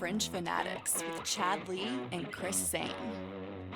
Fringe Fanatics with Chad Lee and Chris Zane.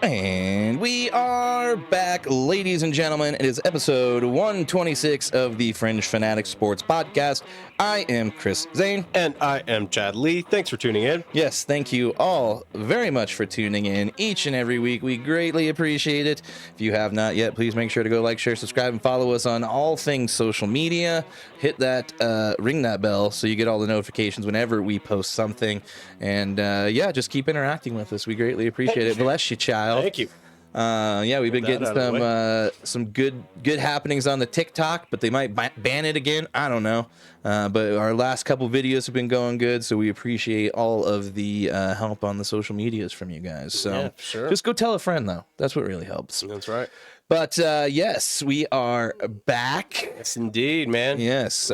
And we are back, ladies and gentlemen. It is episode 126 of the Fringe Fanatic Sports Podcast. I am Chris Zane. And I am Chad Lee. Thanks for tuning in. Yes, thank you all very much for tuning in each and every week. We greatly appreciate it. If you have not yet, please make sure to go like, share, subscribe, and follow us on all things social media. Hit that, ring that bell so you get all the notifications whenever we post something. And yeah, just keep interacting with us. We greatly appreciate it. Bless you, child. Thank you. Yeah, we've been getting some good happenings on the TikTok, but they might ban it again. I don't know. But our last couple videos have been going good, so we appreciate all of the help on the social medias from you guys. So Yeah, sure. just go tell a friend, though. That's what really helps. That's right. But yes, we are back. Yes, indeed, man. Yes.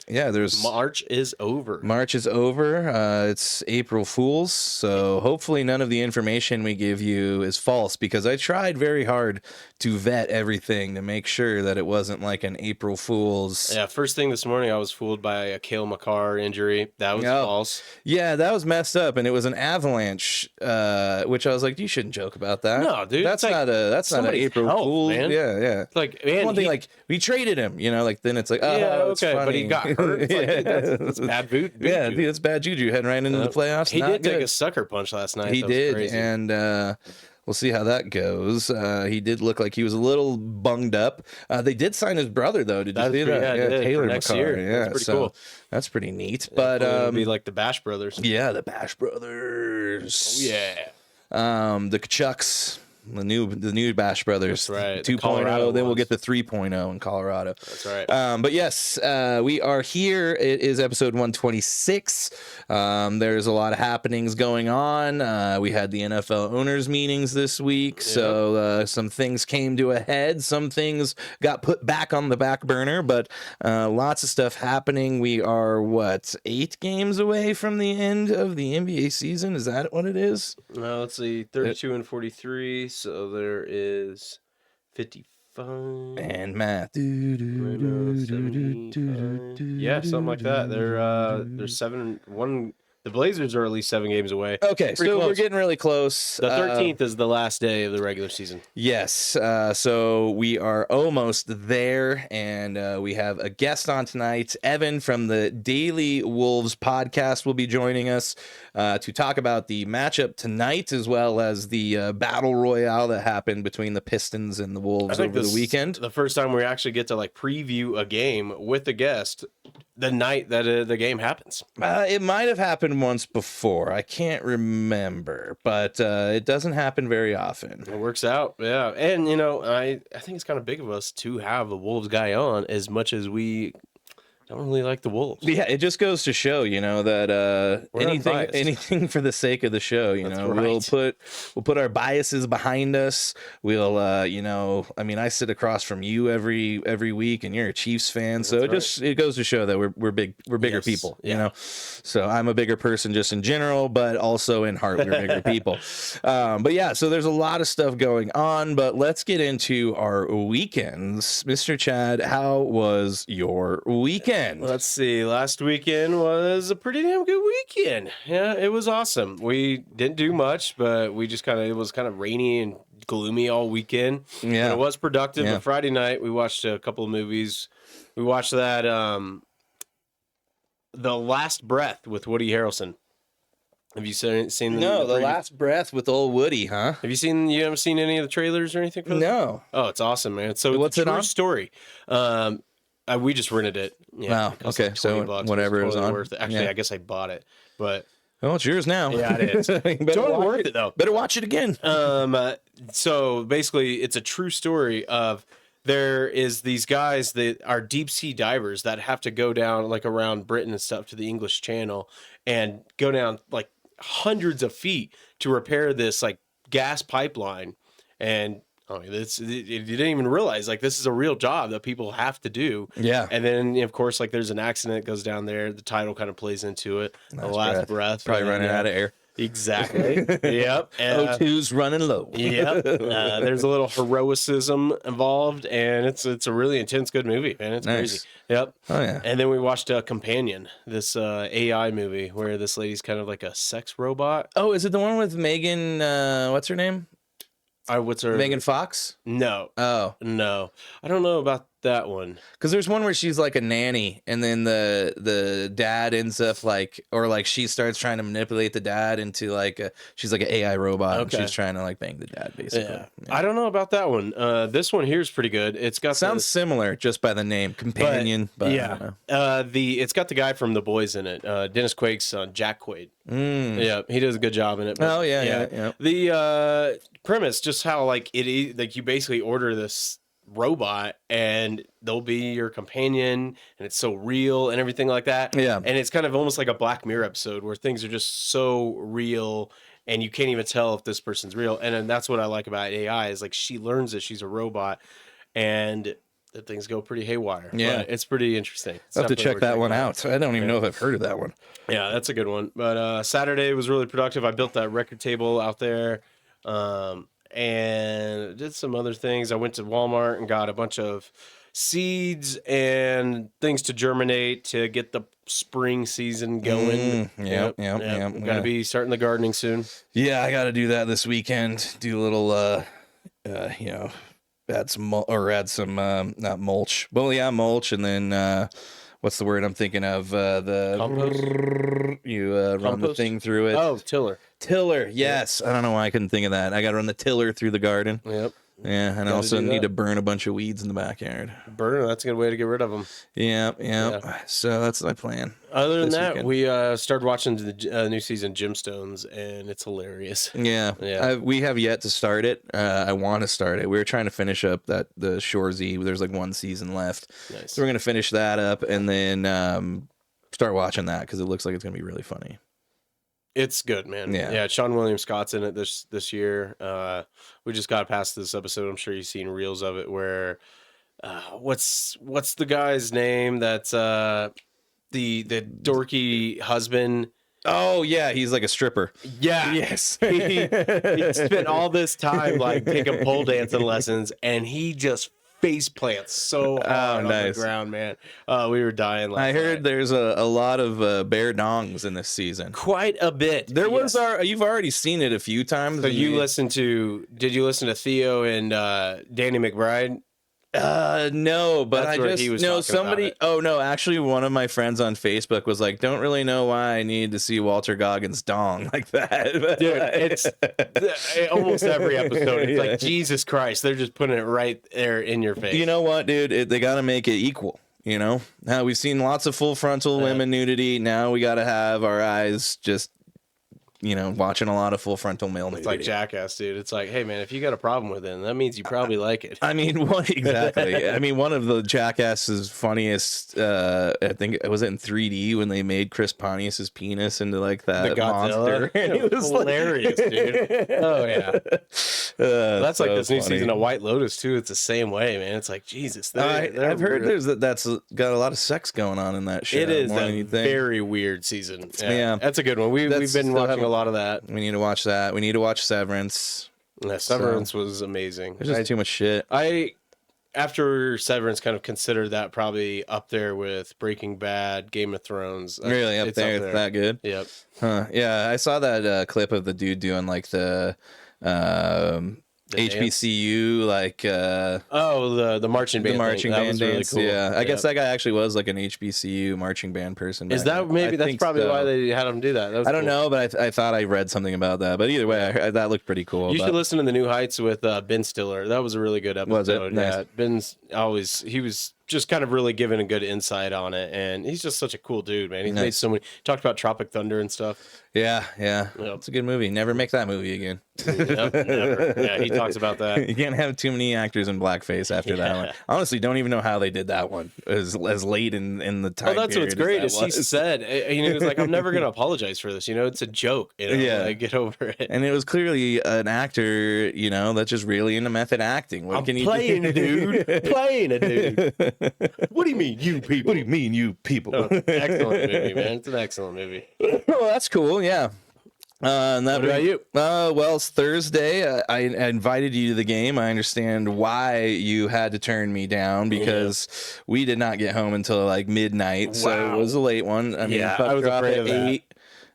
Yeah. There's March is over. March is over. It's April Fool's, so hopefully none of the information we give you is false, because I tried very hard to vet everything to make sure that it wasn't like an April Fool's. Yeah, first thing this morning, I was fooled by a Cale Makar injury. That was false. Yeah, that was messed up, and it was an avalanche, which I was like, you shouldn't joke about that. No, dude, that's it's not an April health, Fool's. man. Yeah. Like, man, one thing, like we traded him, like then it's like, oh, yeah, it's okay, funny. but he got hurt. It's like, dude, that's bad boot. Yeah, dude, that's bad juju heading right into the playoffs. He Not did take good. a sucker punch last night. He That was did, crazy. and we'll see how that goes. He did look like he was a little bunged up. They did sign his brother, though. Did you see that? Yeah, Taylor for next McCarr. year. Yeah, That's pretty so cool. That's pretty neat. Yeah, But it'll be like the Bash Brothers. yeah, the Bash Brothers. Oh, yeah. The Kachucks. The new Bash Brothers. That's right. 2.0. Colorado Then we'll ones. get the 3.0 in Colorado. That's right. But yes, we are here. It is episode 126. There's a lot of happenings going on. We had the NFL owners meetings this week, so some things came to a head. Some things got put back on the back burner, but lots of stuff happening. We are, 8 games away from the end of the NBA season? Is that what it is? Let's see, 32 and 43. So there is 55. And math. Yeah, something like that. They're 7-1. The Blazers are at least 7 games away. Okay, so we're getting really close. The 13th is the last day of the regular season. Yes, so we are almost there, and we have a guest on tonight. Evan from the Daily Wolves podcast will be joining us to talk about the matchup tonight, as well as the battle royale that happened between the Pistons and the Wolves over the weekend. The first time we actually get to preview a game with a guest the night that the game happens. It might have happened once before. I can't remember, but it doesn't happen very often. It works out, yeah. And, I think it's kind of big of us to have a Wolves guy on, as much as we don't really like the Wolves. Yeah, it just goes to show, that anything for the sake of the show, right. we'll put our biases behind us. We'll, I sit across from you every week, and you're a Chiefs fan, so it goes to show that we're bigger people, So I'm a bigger person just in general, but also in heart we're bigger people. But yeah, so there's a lot of stuff going on, but let's get into our weekends. Mr. Chad, how was your weekend? Let's see. Last weekend was a pretty damn good weekend. Yeah, it was awesome. We didn't do much, but it was kind of rainy and gloomy all weekend. Yeah. But it was productive. Yeah. But Friday night, we watched a couple of movies. We watched that, The Last Breath with Woody Harrelson. Have you seen No, The Last Breath with old Woody, huh? You haven't seen any of the trailers or anything for this? No. Oh, it's awesome, man. So What's it's a it true on? story. We just rented it. Yeah, Wow, okay, $20. so whatever it was totally on. worth it. Actually, Yeah. I guess I bought it, but Oh, it's yours now. yeah, it is. Better Totally watch worth it though. Better watch it again. So basically, it's a true story of there is these guys that are deep sea divers that have to go down around Britain and stuff to the English Channel and go down hundreds of feet to repair this gas pipeline. And you didn't even realize this is a real job that people have to do. Yeah. And then of course there's an accident that goes down there. The title kind of plays into it. The Last Breath. Probably And, running out of air. Exactly. Yep. O2's running low. Yep. There's a little heroicism involved, and it's a really intense, good movie, man. It's crazy. Nice. Yep. Oh yeah. And then we watched Companion, this AI movie where this lady's kind of like a sex robot. Oh, is it the one with Megan? What's her name? What's her Megan Fox? No, Oh, no, I don't know about that one. because there's one where she's like a nanny, and then the dad ends up like, or like she starts trying to manipulate the dad into like she's like an AI robot, and Okay. she's trying to like bang the dad basically. Yeah. Yeah. I don't know about that one. This one here is pretty good. It's got Sounds similar just by the name, Companion. But I don't know. it's got the guy from The Boys in it, Dennis Quaid's son, Jack Quaid. Yeah, he does a good job in it. Oh yeah. The premise, just how like it is, like you basically order this robot and they'll be your companion, and it's so real and everything like that. Yeah. And it's kind of almost like a Black Mirror episode where things are just so real and you can't even tell if this person's real. And then that's what I like about AI is like she learns that she's a robot and that things go pretty haywire. Yeah. But it's pretty interesting. I'll have to check that one out. I don't even know if I've heard of that one. Yeah, that's a good one. But Saturday was really productive. I built that record table out there, and did some other things. I went to Walmart and got a bunch of seeds and things to germinate to get the spring season going. Yep. Got to be starting the gardening soon. Yeah, I got to do that this weekend. Do a little, add some not mulch. Well, yeah, mulch, and then what's the word I'm thinking of? The Compost? You run the Compost? thing through it. Oh, tiller. Tiller. Yes, I don't know why I couldn't think of that. I got to run the tiller through the garden. Yep. Yeah, and I Gotta also do need that. to burn a bunch of weeds in the backyard. Burner, that's a good way to get rid of them. Yeah. So that's my plan. Other than This that, weekend. we started watching the new season Gemstones, and it's hilarious. Yeah. We have yet to start it. I want to start it. We were trying to finish up the Shorzy. There's like one season left. Nice. So we're gonna finish that up and then start watching that because it looks like it's gonna be really funny. It's good, man. Yeah. Yeah. Sean William Scott's in it this year. We just got past this episode. I'm sure you've seen reels of it where what's the guy's name that's the dorky husband. Oh yeah, he's like a stripper. Yeah. Yes. he spent all this time like taking pole dancing lessons, and he just face plants so hard on the ground, man. We were dying last I heard night. there's a lot of bear dongs in this season. Quite a bit. There was yes. you've already seen it a few times. So did you listen to Theo and Danny McBride? No, but That's I where just he was no talking about somebody. it. Oh no, actually, one of my friends on Facebook was like, "Don't really know why I need to see Walter Goggins' dong like that." Dude, it's almost every episode. It's like, Jesus Christ, they're just putting it right there in your face. You know what, dude? They got to make it equal. You know, now we've seen lots of full frontal women nudity. Now we got to have our eyes just, watching a lot of full frontal male nudity. It's like Jackass, dude. It's like, hey, man, if you got a problem with it, that means you probably like it. I mean, what exactly? I mean, one of the Jackass's funniest, I think it was in 3D when they made Chris Pontius's penis into like that The monster. Godzilla. And it was hilarious, dude. Oh yeah, that's like so this new funny. season of White Lotus too. It's the same way, man. It's like Jesus. I've heard that's got a lot of sex going on in that show. It is more than a you think. very weird season. Yeah. That's a good one. We've been still watching haven't- a lot of that. We need to watch that. We need to watch Severance. Yeah, Severance was amazing. There's just too much shit. After Severance, kind of considered that probably up there with Breaking Bad, Game of Thrones. Really up It's there? It's that good? Yep. Huh. Yeah, I saw that clip of the dude doing like the HBCU the marching band. the marching thing. That band was really dance. cool. Yeah, I guess Yep. that guy actually was like an HBCU marching band person. Is back that then. maybe I that's think probably so. why they had him do that? That was I don't cool. know, but I thought I read something about that. But either way, that looked pretty cool. You should listen to the New Heights with Ben Stiller. That was a really good episode. Was it? Nice. Yeah, he was just kind of really giving a good insight on it, and he's just such a cool dude, man. He's made Nice. so many. Talked about Tropic Thunder and stuff. Yeah. Yep. It's a good movie. Never make that movie again. Yep, never. Yeah, he talks about that. You can't have too many actors in blackface after that one. Honestly, don't even know how they did that one as late in the time. Oh, that's what's great period is he said, he was like, "I'm never gonna apologize for this. It's a joke. Yeah. Like, get over it." And it was clearly an actor, that's just really into method acting. What I'm can you playing a dude. Playing a dude. What do you mean, you people? What do you mean, you people? Oh, excellent movie, man. It's an excellent movie. Well, that's cool. Yeah. And that What about you? Well, it's Thursday. I invited you to the game. I understand why you had to turn me down because we did not get home until like midnight. So it was a late one. I mean, I was drop afraid at of that. 8.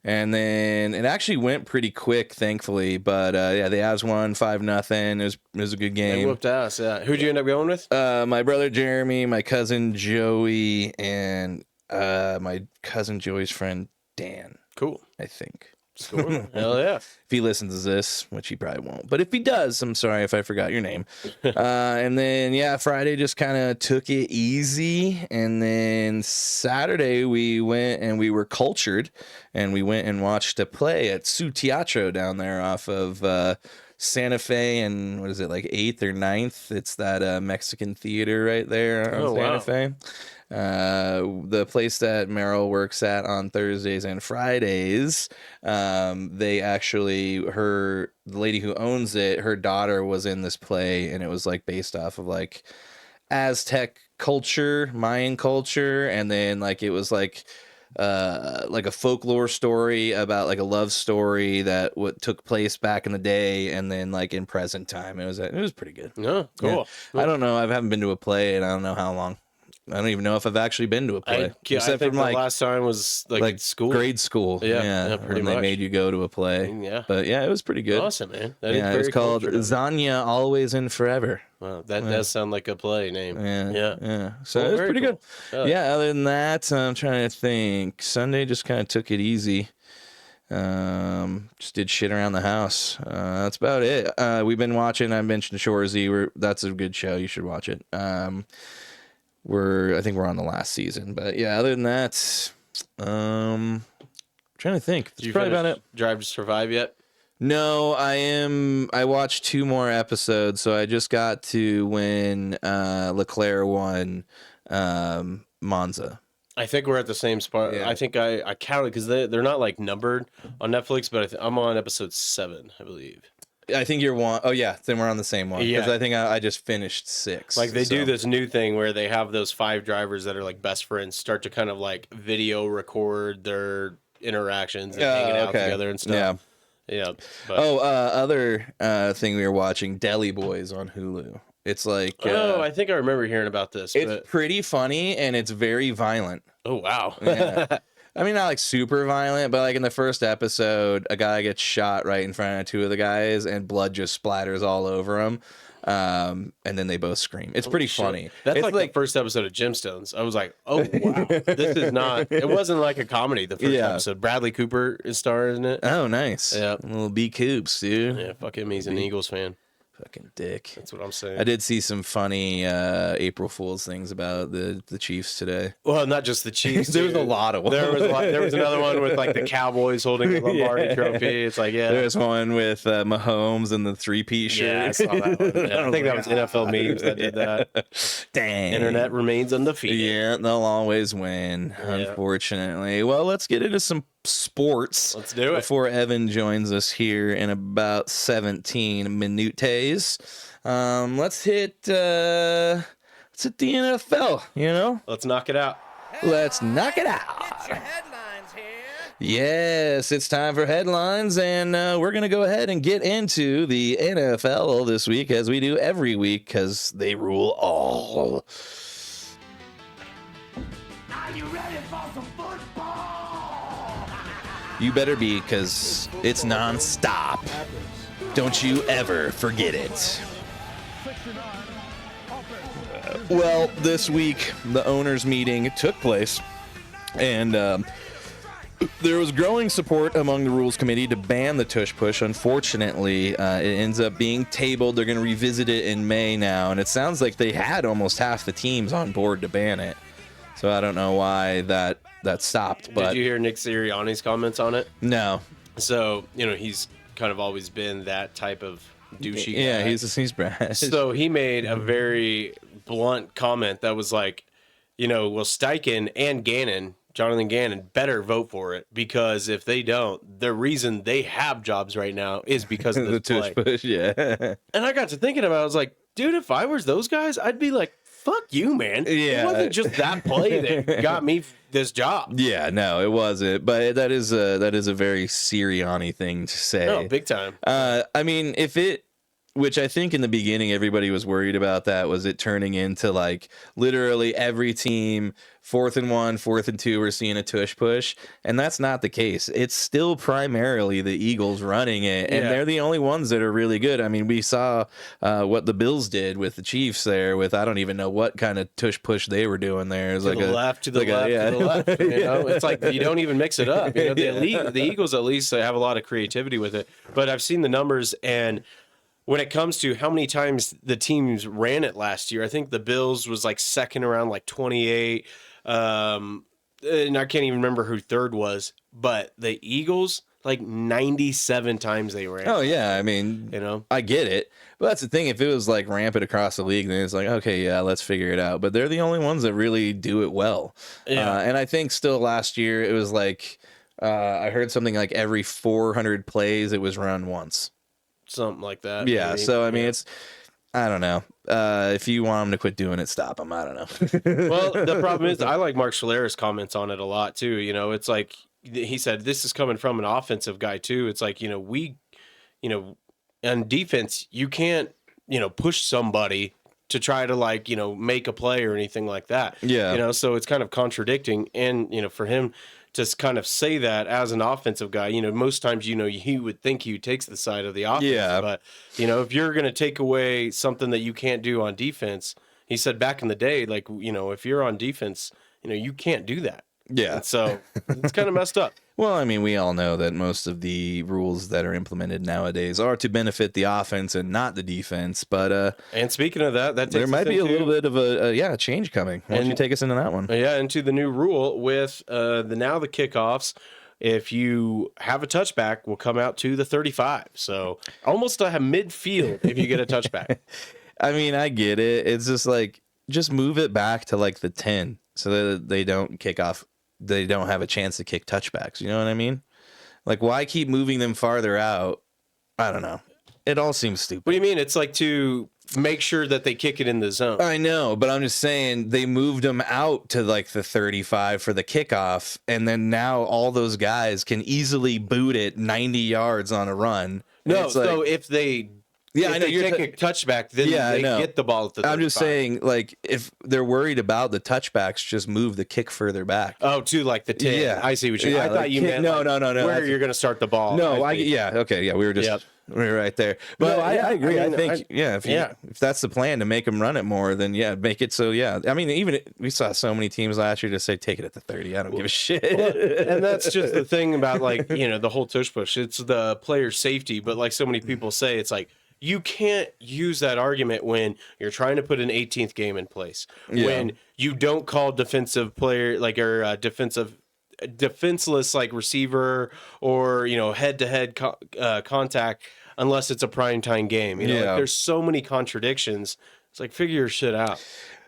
And then it actually went pretty quick, thankfully. But the Avs won 5-0. It was a good They game. whooped ass. Yeah. Who'd you end up going with? My brother Jeremy, my cousin Joey, and my cousin Joey's friend Dan. Cool. I think. Score. Hell yeah. If he listens to this, which he probably won't, but if he does, I'm sorry if I forgot your name. And then Friday just kind of took it easy, and then Saturday we went and we were cultured, and we went and watched a play at Su Teatro down there off of Santa Fe and what is it, like 8th or 9th? It's that Mexican theater right there on Santa Fe. The place that Meryl works at on Thursdays and Fridays, they actually, the lady who owns it, her daughter was in this play, and it was like based off of like Aztec culture, Mayan culture, and then like it was like a folklore story about like a love story that what took place back in the day, and then like in present time. It was pretty good. Oh, cool. I don't know. I haven't been to a play, and I don't know how long. I don't even know if I've actually been to a play. I think the last time was like school. Grade school. Yeah, pretty when much. They made you go to a play. Yeah. But it was pretty good. Awesome, man. That is it very was called cultured of you. Zanya Always and Forever. Wow, that does sound like a play name. Yeah. So Well, it was very pretty cool. good. Other than that, I'm trying to think. Sunday just kind of took it easy. Just did shit around the house. That's about it. We've been watching, I mentioned Shoresy. That's a good show. You should watch it. I think we're on the last season, but other than that, trying to think. That's probably about it. Drive to Survive yet? No, I watched 2 more episodes, so I just got to when Leclerc won Monza. I think we're at the same spot. Yeah. I think I counted because they're not like numbered on Netflix, but I'm on episode 7, I believe. I think you're one. Oh yeah, then we're on the same one. Because Yeah. I think I just finished 6. Like they do this new thing where they have those 5 drivers that are like best friends start to kind of like video record their interactions and hanging out together and stuff. Yeah. But, other thing we were watching, Deli Boys on Hulu. It's like I think I remember hearing about this. It's pretty funny and it's very violent. Oh wow. Yeah. I mean, not like super violent, but like in the first episode, a guy gets shot right in front of 2 of the guys, and blood just splatters all over him. And then they both scream. It's pretty funny. That's it's like the first episode of Gemstones. I was like, oh wow, this is not. It wasn't like a comedy. The first episode. Bradley Cooper is starring in it. Oh, nice. Yeah, little B Coops, dude. Yeah, fuck him. He's an Eagles fan. Fucking dick. That's what I'm saying. I did see some funny April Fool's things about the Chiefs today. Well, not just the Chiefs. There was a lot of them. There was another one with like the Cowboys holding the Lombardi trophy. It's like, There's one with Mahomes and the 3-piece shirt. Yeah, I saw that one. Yeah, I think that was NFL memes that did that. Dang. Internet remains undefeated. Yeah, they'll always win, unfortunately. Well, let's get into some sports. Let's do it. Before Evan joins us here in about 17 minutes. Let's hit the NFL, Let's knock it out. Let's knock it out. Get your headlines here. Yes, it's time for headlines, and we're going to go ahead and get into the NFL this week, as we do every week, because they rule all. Are you ready for some football? You better be, because it's non-stop. Don't you ever forget it. Well, this week, the owners' meeting took place, and there was growing support among the Rules Committee to ban the tush push. Unfortunately, it ends up being tabled. They're going to revisit it in May now, and it sounds like they had almost half the teams on board to ban it. So I don't know why that stopped. But Did you hear Nick Sirianni's comments on it? No. So, he's kind of always been that type of douchey guy. Yeah, he's Brad. So he made a very blunt comment that was like, well, Steichen and Jonathan Gannon, better vote for it, because if they don't, the reason they have jobs right now is because of the this tush play. push, yeah. And I got to thinking about it, I was like, dude, if I was those guys, I'd be like, fuck you, man. Yeah. It wasn't just that play that got me this job. Yeah, no, it wasn't. But that is a very Sirianni thing to say. No, big time. I mean, which I think in the beginning everybody was worried about, that was it turning into like literally every team 4th and 1, 4th and 2 we're seeing a tush push, and that's not the case. It's still primarily the Eagles running it, and they're the only ones that are really good. I mean, we saw what the Bills did with the Chiefs there with, I don't even know what kind of tush push they were doing there. It's to the left, to the left. You know, it's like you don't even mix it up. You know, the Eagles at least have a lot of creativity with it. But I've seen the numbers, and when it comes to how many times the teams ran it last year, I think the Bills was like second around like 28. And I can't even remember who third was, but the Eagles, like 97 times they ran. Oh yeah, I mean, you know, I get it, but that's the thing. If it was like rampant across the league, then it's like, okay, yeah, let's figure it out. But they're the only ones that really do it well. And I think still last year it was like I heard something like every 400 plays it was run once. Something like that. Yeah. Maybe. So I mean, I don't know. If you want them to quit doing it, stop them. I don't know. Well, the problem is I like Mark Schler's comments on it a lot too. You know, it's like he said, this is coming from an offensive guy too. It's like, on defense, you can't, push somebody to try to like, make a play or anything like that. Yeah. So it's kind of contradicting. And, for him to kind of say that as an offensive guy, most times, he would think he takes the side of the offense. Yeah. But, if you're going to take away something that you can't do on defense, he said back in the day, like, if you're on defense, you can't do that. Yeah. And so it's kind of messed up. Well, I mean, we all know that most of the rules that are implemented nowadays are to benefit the offense and not the defense. But and speaking of that takes there might be a into, little bit of a change coming. Why don't you take us into that one? Yeah, into the new rule with the kickoffs. If you have a touchback, will come out to the 35. So almost a midfield if you get a touchback. I mean, I get it. It's just like, just move it back to like the 10 so that they don't kick off. They don't have a chance to kick touchbacks. You know what I mean? Like, why keep moving them farther out? I don't know. It all seems stupid. What do you mean? It's like to make sure that they kick it in the zone. I know, but I'm just saying they moved them out to like the 35 for the kickoff, and then now all those guys can easily boot it 90 yards on a run. No, so if they... Yeah, if I know they you're take a touchback, then they get the ball at the 35. I'm just saying, like, if they're worried about the touchbacks, just move the kick further back. Oh, to like the 10. Yeah. I see what you mean. I thought you meant no. where you're going to start the ball. No, okay, yeah, we were just we were right there. But No, I agree. I think if that's the plan to make them run it more, then make it so. Yeah, I mean, even we saw so many teams last year just say take it at the 30. I don't give a shit. Well, and that's just the thing about like the whole tush push. It's the player safety, but like so many people say, it's like. You can't use that argument when you're trying to put an 18th game in place. Yeah. When you don't call defensive player defenseless like receiver or head-to-head contact unless it's a primetime game. Like, there's so many contradictions. It's like figure your shit out.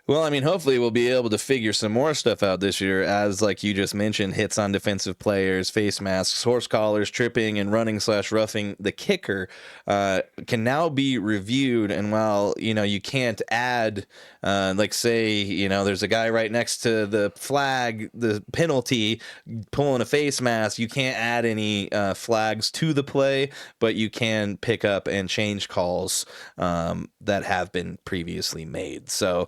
Well, I mean, hopefully we'll be able to figure some more stuff out this year as, like you just mentioned, hits on defensive players, face masks, horse collars, tripping, and running/roughing the kicker can now be reviewed. And while, you can't add, like say, there's a guy right next to the flag, the penalty, pulling a face mask, you can't add any flags to the play, but you can pick up and change calls that have been previously made. So,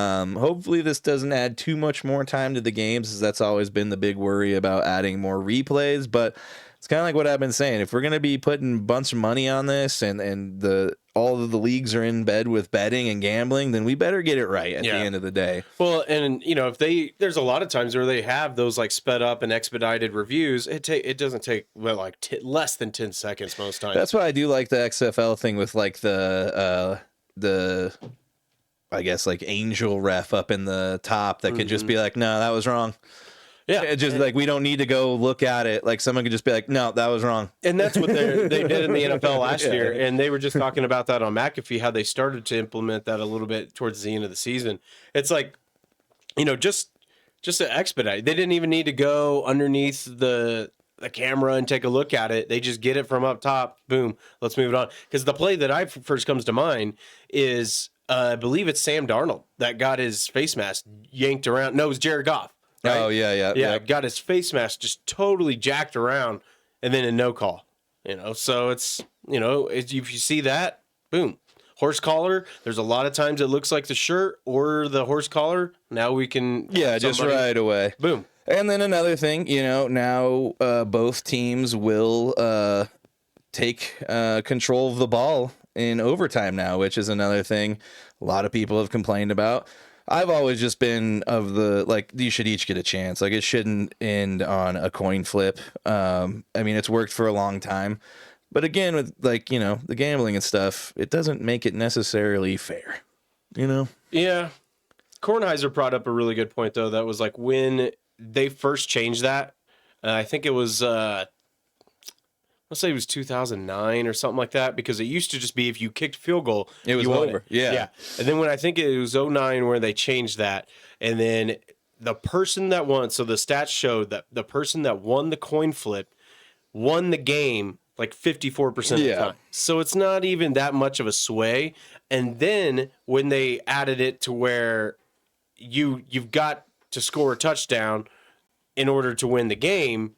hopefully this doesn't add too much more time to the games, as that's always been the big worry about adding more replays. But it's kind of like what I've been saying. If we're going to be putting a bunch of money on this and all of the leagues are in bed with betting and gambling, then we better get it right at the end of the day. Well, and if there's a lot of times where they have those like sped up and expedited reviews, it doesn't take less than 10 seconds most times. That's why I do like the XFL thing with like the I guess like angel ref up in the top that could just be like, no, that was wrong. Yeah. It's just like, we don't need to go look at it. Like someone could just be like, no, that was wrong. And that's what they did in the NFL last year. And they were just talking about that on McAfee, how they started to implement that a little bit towards the end of the season. It's like, just to expedite. They didn't even need to go underneath the camera and take a look at it. They just get it from up top. Boom. Let's move it on. Because the play that first comes to mind is I believe it's Sam Darnold that got his face mask yanked around. No, it was Jared Goff. Right? Oh yeah. Got his face mask just totally jacked around, and then a no call. So it's if you see that, boom, horse collar. There's a lot of times it looks like the shirt or the horse collar. Now we can just right away. Boom. And then another thing, now both teams will take control of the ball in overtime now, which is another thing a lot of people have complained about. I've always just been of the, like, you should each get a chance. Like, it shouldn't end on a coin flip. I mean, it's worked for a long time. But again, with, like, the gambling and stuff, it doesn't make it necessarily fair, Yeah. Kornheiser brought up a really good point, though. That was like when they first changed that. I think it was, let's say it was 2009 or something like that, because it used to just be if you kicked field goal, It was you won over. it. Yeah. And then when I think it was 2009 where they changed that, and then the person that won, so the stats showed that the person that won the coin flip won the game like 54% of the time. So it's not even that much of a sway. And then when they added it to where you've got to score a touchdown in order to win the game,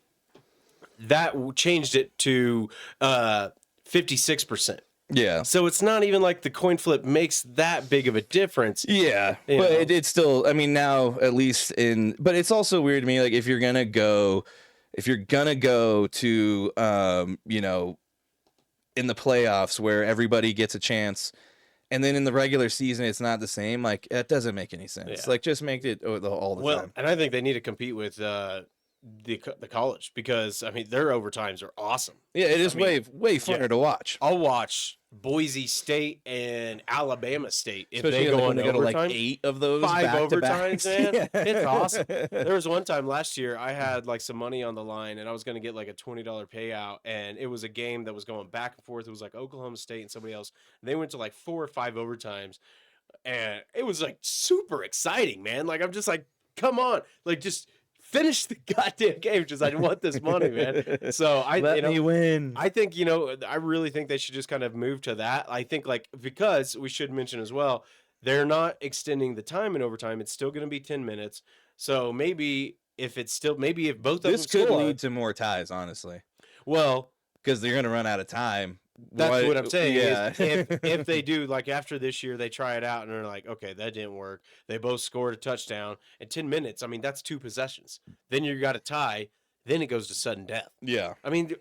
that changed it to 56%. Yeah. So it's not even like the coin flip makes that big of a difference. Yeah. But it's still, I mean, now at least but it's also weird to me, like, if you're gonna go to in the playoffs where everybody gets a chance, and then in the regular season it's not the same, like, it doesn't make any sense. Like, just make it all the time. And I think they need to compete with the college, because I mean their overtimes are awesome. Yeah, it is way funner to watch. I'll watch Boise State and Alabama State if Especially they go when on they go to overtime. like 8 of those 5 back-to-backs. overtimes, man. Yeah. It's awesome. There was one time last year I had like some money on the line, and I was going to get like a $20 payout, and it was a game that was going back and forth. It was like Oklahoma State and somebody else. They went to like 4 or 5 overtimes, and it was like super exciting, man. Like, I'm just like, come on, like, just finish the goddamn game. Just, I want this money, man. So Let me win. I think, I really think they should just kind of move to that. I think, like, because we should mention as well, they're not extending the time in overtime. It's still going to be 10 minutes. So maybe if both of them This could score, lead to more ties, honestly, well, because they're gonna run out of time. that's what I'm saying. Yeah. If they do, like, after this year, they try it out and they're like, okay, that didn't work. They both scored a touchdown in 10 minutes. I mean, that's 2 possessions. Then you got a tie. Then it goes to sudden death. Yeah. I mean,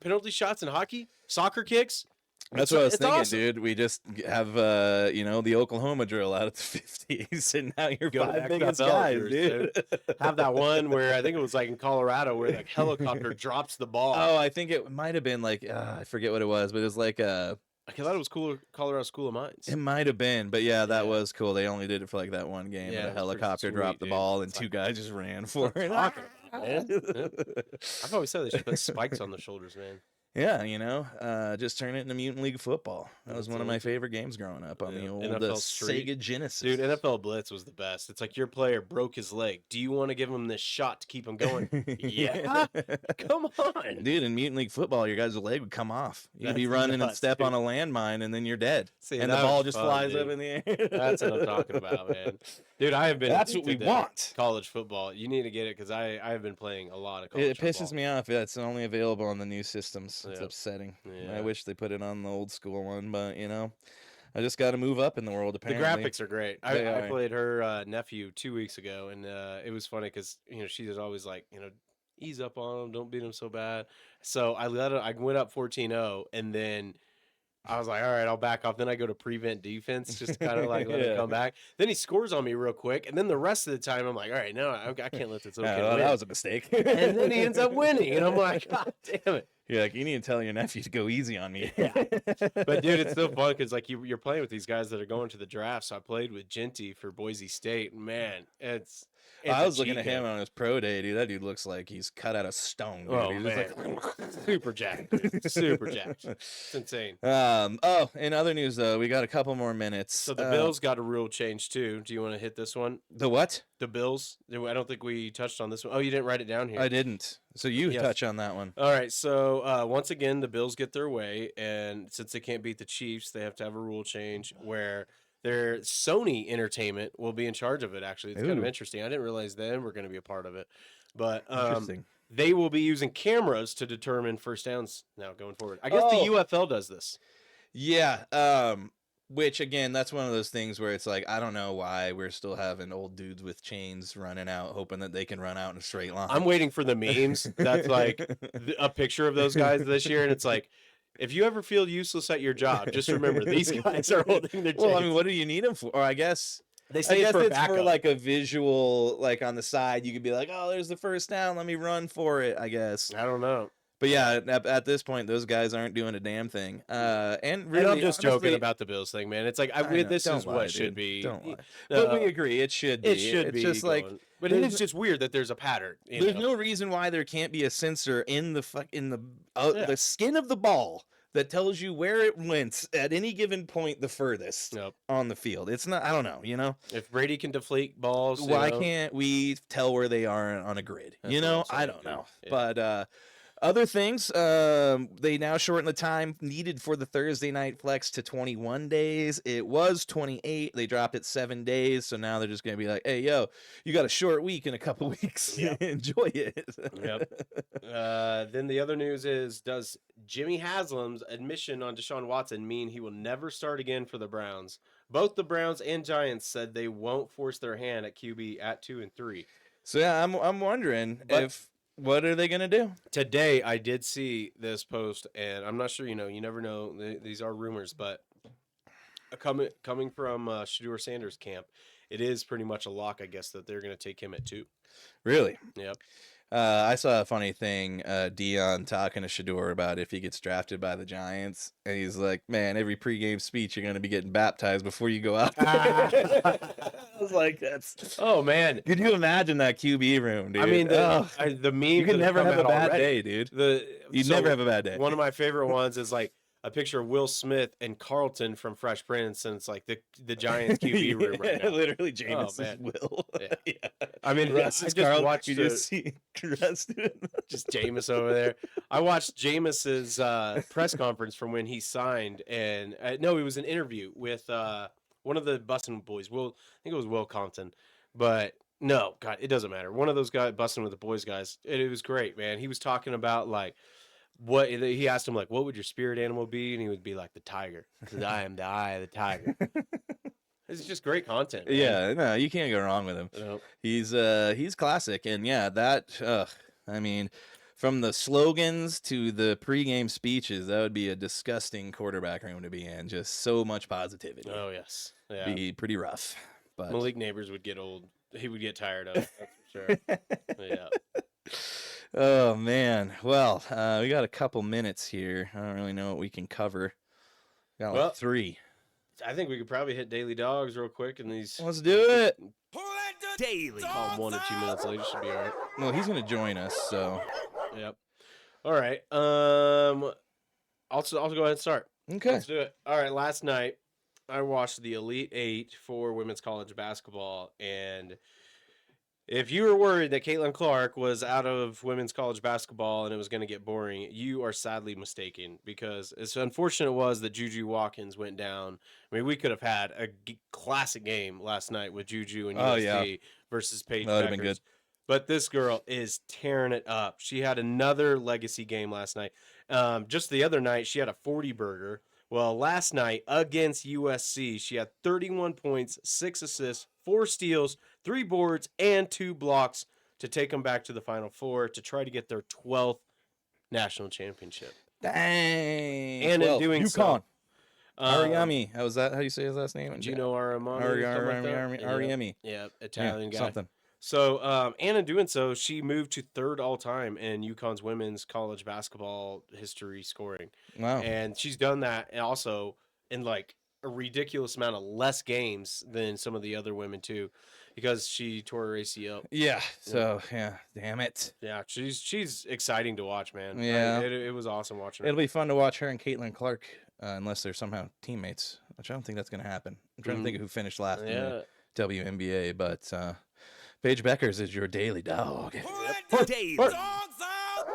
penalty shots in hockey, soccer kicks. That's what I was it's thinking, awesome. dude. We just have the Oklahoma drill out at the 50s, and now you're Go 5 back biggest to guys, Belgers, dude. Have that one where I think it was like in Colorado where like helicopter drops the ball. Oh, I think it might have been like I forget what it was, but it was like I thought it was Colorado School of Mines. it might have been, but yeah, that was cool. They only did it for like that one game. Yeah, Yeah, it a was pretty helicopter sweet, dropped the dude. ball, and It's 2 like- guys just ran for it. Talking about, man. I've always said they should put spikes on the shoulders, man. Yeah, just turn it into Mutant League Football. That was That's one of my awesome. favorite games growing up on the Yeah, old NFL Street. Sega Genesis. Dude, NFL Blitz was the best. It's like your player broke his leg. Do you want to give him this shot to keep him going? Yeah. Come on. Dude, in Mutant League Football, your guy's leg would come off. You'd be That's running and nuts, step dude. on a landmine, and then you're dead. See, and the that ball was just fun, flies dude. up in the air. That's what I'm talking about, man. Dude, I have been. That's what we addicted to want. College football. You need to get it because I have been playing a lot of college It pisses football. me off. Yeah, it's only available on the new systems. It's Yeah. upsetting. Yeah. I wish they put it on the old school one, but I just got to move up in the world. The Apparently, graphics are great. They I are. played her nephew 2 weeks ago, and it was funny because she was always like, ease up on him, don't beat him so bad. So I went up 14-0, and then I was like, all right, I'll back off. Then I go to prevent defense, just kind of like let him Yeah. come back. Then he scores on me real quick, and then the rest of the time I'm like, all right, no, I can't let this little Yeah, kid well, win. that was a mistake. And then he ends up winning, and I'm like, God damn it. You're like, you need to tell your nephew to go easy on me. Yeah. But dude, it's still fun because like you're playing with these guys that are going to the draft. So I played with Genty for Boise State. Man, it's I a was looking cheat at him code. on his pro day, dude. That dude looks like he's cut out of stone. Dude. Oh He's man, just like... super jacked, dude. Super jacked. It's insane. Oh, in other news though, we got a couple more minutes. So the Bills got a rule change too. Do you want to hit this one? The what? The Bills. I don't think we touched on this one. Oh, you didn't write it down here. I didn't. So you Yes. touch on that one. All right, so once again, the Bills get their way, and since they can't beat the Chiefs, they have to have a rule change where their Sony Entertainment will be in charge of it. Actually, it's kind of Ooh. interesting. I didn't realize them were going to be a part of it, but Interesting. they will be using cameras to determine first downs now going forward. I guess the Oh. UFL does this. Yeah. Which again, that's one of those things where it's like, I don't know why we're still having old dudes with chains running out, hoping that they can run out in a straight line. I'm waiting for the memes that's like a picture of those guys this year, and it's like, if you ever feel useless at your job, just remember these guys are holding their chains. Well, I mean, what do you need them for? Or I guess they say it's for backup. like a visual, like on the side, you could be like, oh, there's the first down, let me run for it, I guess. I don't know. But yeah, at this point, those guys aren't doing a damn thing. And really, And I'm just honestly, joking about the Bills thing, man. It's like this don't is lie, what dude. should be. Don't lie. But we agree, it should be. It should it's be just going. like, But it is just weird that there's a pattern. There's no reason why there can't be a sensor in the the skin of the ball that tells you where it went at any given point the furthest on the field. It's not, I don't know, you know? If Brady can deflate balls, why can't we tell where they are on a grid? That's you know, I don't know. Yeah. But other things, they now shorten the time needed for the Thursday night flex to 21 days. It was 28. They dropped it 7 days. So now they're just going to be like, hey, yo, you got a short week in a couple weeks. Yep. Enjoy it. Then the other news is, does Jimmy Haslam's admission on Deshaun Watson mean he will never start again for the Browns? Both the Browns and Giants said they won't force their hand at QB at 2 and 3. So yeah, I'm wondering what are they going to do? Today, I did see this post, and I'm not sure, you never know. These are rumors, but coming from Shedeur Sanders' camp, it is pretty much a lock, I guess, that they're going to take him at 2. Really? Yep. I saw a funny thing, Dion talking to Shedeur about if he gets drafted by the Giants, and he's like, man, every pregame speech you're going to be getting baptized before you go out there. I was like, oh, man. Could you imagine that QB room, dude? I mean, the meme. You can never have a bad day, dude. You'd never have a bad day. One of my favorite ones is like a picture of Will Smith and Carlton from Fresh Prince, and it's like the Giants QB room right now. Literally, Jameis Will. Yeah. I mean, Russ I just Carl, watched you just see Russ just Jameis over there. I watched Jameis's press conference from when he signed, and no, it was an interview with one of the Bussin' boys. I think it was Will Compton, but no, God, it doesn't matter. One of those guys busting with the boys guys. It was great, man. He was talking about like. What he asked him, like, what would your spirit animal be? And he would be like, the tiger, because I am the eye of the tiger. It's just great content, man. Yeah, no, you can't go wrong with him. Nope. He's classic, and yeah, I mean, from the slogans to the pregame speeches, that would be a disgusting quarterback room to be in. Just so much positivity. Oh yes, yeah, be pretty rough. But Malik Neighbors would get old. He would get tired of. That's for sure. Yeah. Oh man, well, we got a couple minutes here. I don't really know what we can cover. Got like 3. I think we could probably hit Daily Dogs real quick, and these. Let's do it. Daily. Call them 1 or 2 minutes later. Should be all right. Well, he's gonna join us, so. Yep. All right. I'll go ahead and start. Okay. Let's do it. All right. Last night, I watched the Elite 8 for women's college basketball, and if you were worried that Caitlin Clark was out of women's college basketball and it was going to get boring, you are sadly mistaken, because as unfortunate it was that Juju Watkins went down. I mean, we could have had a classic game last night with Juju and USD versus Paige That would have Beckers. been good. But this girl is tearing it up. She had another legacy game last night. Just the other night, she had a 40-burger. Well, last night against USC, she had 31 points, 6 assists, 4 steals, 3 boards, and 2 blocks to take them back to the Final Four to try to get their 12th national championship. Dang. And in doing UConn. so, Ariami. How was that? How do you say his last name? Gino Aramani. Ariami. Yeah, Italian guy. Something. So, and in doing so, she moved to 3rd all-time in UConn's women's college basketball history scoring. Wow. And she's done that also in like a ridiculous amount of less games than some of the other women too, because she tore her ACL. Yeah. So, yeah. Damn it. Yeah, she's exciting to watch, man. Yeah. It was awesome watching her. It'll be fun to watch her and Caitlin Clark, unless they're somehow teammates, which I don't think that's going to happen. I'm trying to think of who finished last in the WNBA, but Paige Beckers is your daily dog. Daily dogs out.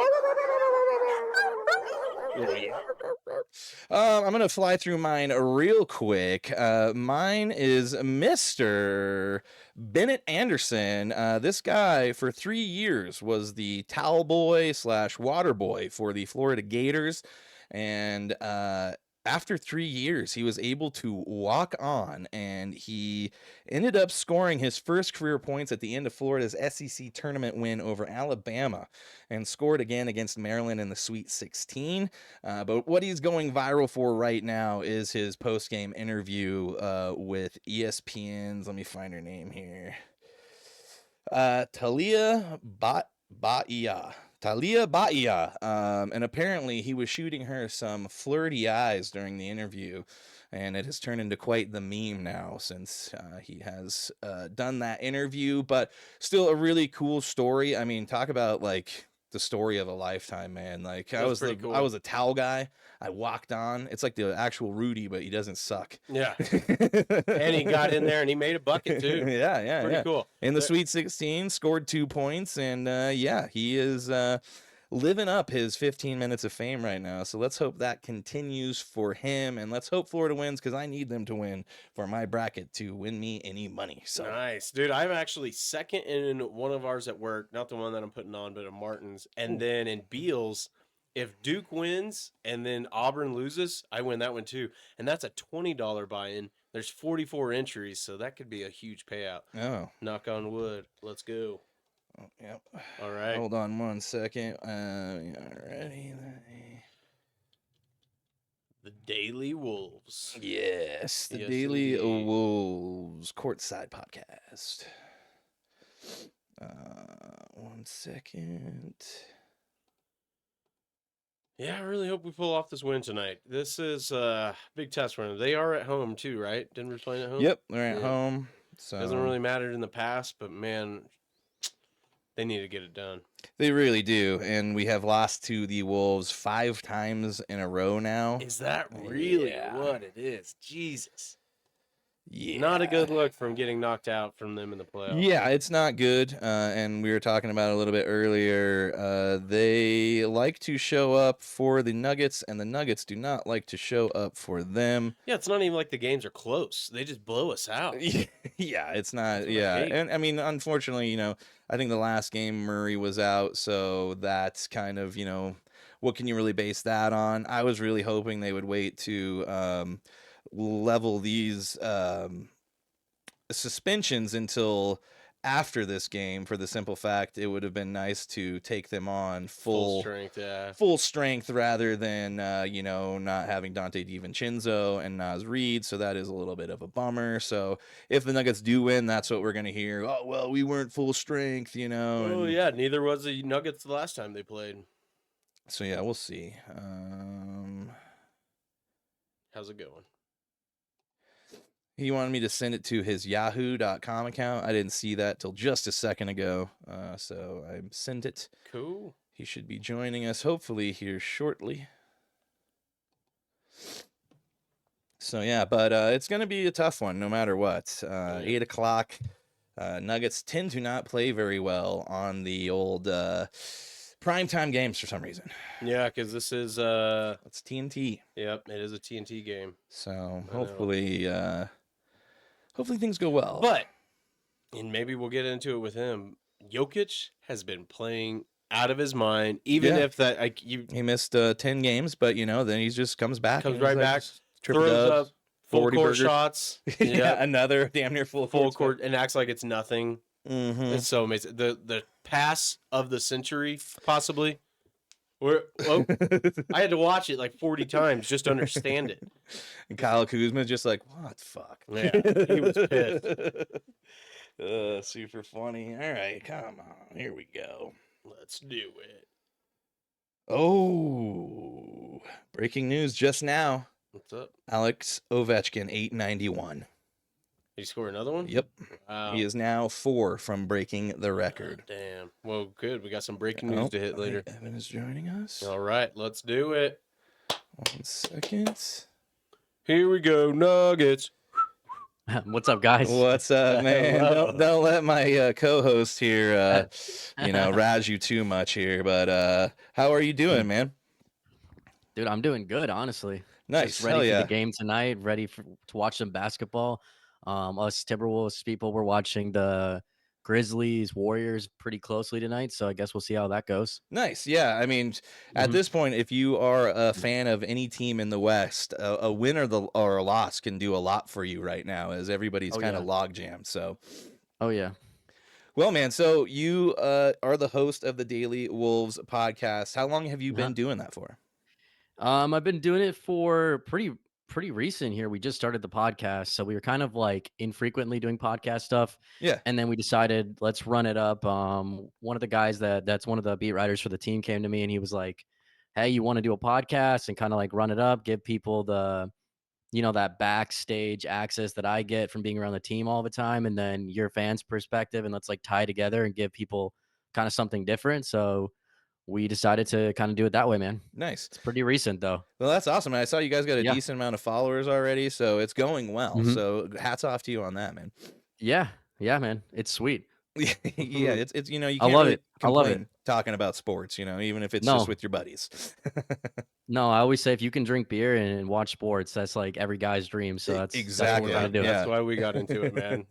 I'm going to fly through mine real quick. Mine is Mr. Bennett Anderson. This guy, for 3 years, was the towel boy / water boy for the Florida Gators. And after 3 years, he was able to walk on, and he ended up scoring his first career points at the end of Florida's SEC tournament win over Alabama, and scored again against Maryland in the Sweet 16. But what he's going viral for right now is his post-game interview with ESPN's, let me find her name here, Talia Baia. Talia Baia. And apparently he was shooting her some flirty eyes during the interview, and it has turned into quite the meme now since he has done that interview. But still a really cool story. I mean, talk about like the story of a lifetime, man. Like I was cool. I was a towel guy. I walked on. It's like the actual Rudy, but he doesn't suck. Yeah. And he got in there and he made a bucket too. Yeah, Pretty cool. In the Sweet 16, scored 2 points, and yeah, he is living up his 15 minutes of fame right now. So let's hope that continues for him, and let's hope Florida wins, because I need them to win for my bracket to win me any money. So nice, dude. I'm actually second in one of ours at work, not the one that I'm putting on, but at Martin's, and then in Beals. If Duke wins and then Auburn loses, I win that one too. And that's a $20 buy-in. There's 44 entries, so that could be a huge payout. Oh. Knock on wood. Let's go. Oh, yep. All right. Hold on 1 second. Already. The Daily Wolves. Yes, the Yes, Daily indeed. Wolves Courtside Podcast. 1 second. Yeah, I really hope we pull off this win tonight. This is a big test for them. They are at home too, right? Denver's playing at home? Yep, they're at Yeah. home. So Hasn't really mattered in the past, but man, they need to get it done. they really do. And we have lost to the Wolves 5 times in a row now. Is that really Yeah. what it is? Jesus. Yeah. Not a good look from getting knocked out from them in the playoffs. Yeah, it's not good. And we were talking about it a little bit earlier. They like to show up for the Nuggets, and the Nuggets do not like to show up for them. Yeah, it's not even like the games are close. They just blow us out. Yeah, it's not. That's what I Yeah. hate. And I mean, unfortunately, I think the last game Murray was out. So that's kind of, what can you really base that on? I was really hoping they would wait to level these suspensions until after this game, for the simple fact it would have been nice to take them on full strength, yeah. full strength rather than not having Dante DiVincenzo and Naz Reid. So that is a little bit of a bummer. So if the Nuggets do win, that's what we're gonna hear. Oh well, we weren't full strength, Oh and yeah, neither was the Nuggets the last time they played. so yeah, we'll see. How's it going? He wanted me to send it to his yahoo.com account. I didn't see that till just a second ago. So I sent it. Cool. He should be joining us hopefully here shortly. So yeah, but it's going to be a tough one no matter what. 8 o'clock. Nuggets tend to not play very well on the old primetime games for some reason. Yeah, because this is It's TNT. Yep, it is a TNT game. So hopefully things go well. But, and maybe we'll get into it with him, Jokic has been playing out of his mind, even if that he missed 10 games, but then he just comes back. comes and right he's back, triple throws dubs, up full 40 court burgers. shots, Yeah, another damn near full court, and acts like it's nothing. Mm-hmm. It's so amazing. The pass of the century, possibly. I had to watch it like 40 times just to understand it. And Kyle Kuzma just like, what the fuck? Yeah, he was pissed. Super funny. All right, come on. Here we go. Let's do it. Oh, breaking news just now. What's up? Alex Ovechkin, 891. Did you score another one? Yep. Wow. He is now 4 from breaking the record. Damn. Well, good. We got some breaking news to hit later. Evan is joining us. All right, let's do it. 1 second. Here we go, Nuggets. What's up, guys? What's up, man? Don't let my co-host here, razz you too much here. But how are you doing, man? Dude, I'm doing good, honestly. Just Nice. ready Hell for the yeah. game tonight, to watch some basketball. Us Timberwolves people, we're watching the Grizzlies Warriors pretty closely tonight, so I guess we'll see how that goes. Nice. Yeah. I mean, at hmm this point, if you are a fan of any team in the West, a win or a loss can do a lot for you right now, as everybody's Oh kind of yeah. log jammed. So, Oh yeah. well, man. So you are the host of the Daily Wolves podcast. How long have you Uh-huh. been doing that for? I've been doing it for pretty recent here. We just started the podcast, so we were kind of like infrequently doing podcast stuff, Yeah. and then we decided let's run it up. One of the guys that's one of the beat writers for the team came to me and he was like, "Hey, you want to do a podcast and kind of like run it up, give people the that backstage access that I get from being around the team all the time, and then your fans' perspective, and let's like tie together and give people kind of something different." So we decided to kind of do it that way, man. Nice. It's pretty recent though. Well, that's awesome. I saw you guys got a Yeah. decent amount of followers already, so it's going well. Mhm. So hats off to you on that, man. Yeah. Yeah, man. It's sweet. Yeah, it's you I can't love really it. I love it. complain talking about sports, even if it's just No. with your buddies. No, I always say if you can drink beer and watch sports, that's like every guy's dream. So that's what we're Exactly. trying to do. That's Yeah. why we got into it, man.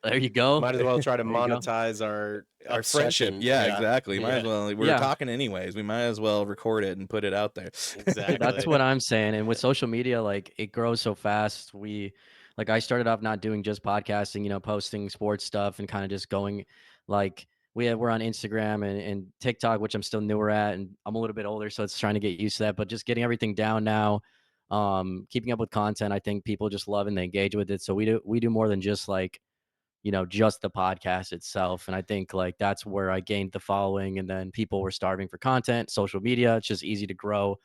There you go. Might as well try to There you go. monetize our Our friendship. obsession. Yeah, Yeah, exactly. Might as yeah, well. We're Yeah. talking anyways. We might as well record it and put it out there. That's exactly. what I'm saying. And with social media, like it grows so fast. I started off not doing just podcasting, posting sports stuff and kind of just going like we're on Instagram and TikTok, which I'm still newer at, and I'm a little bit older, so it's trying to get used to that. But just getting everything down now, keeping up with content, I think people just love and they engage with it. So we do more than just like just the podcast itself. And I think like that's where I gained the following. And then people were starving for content, social media. It's just easy to grow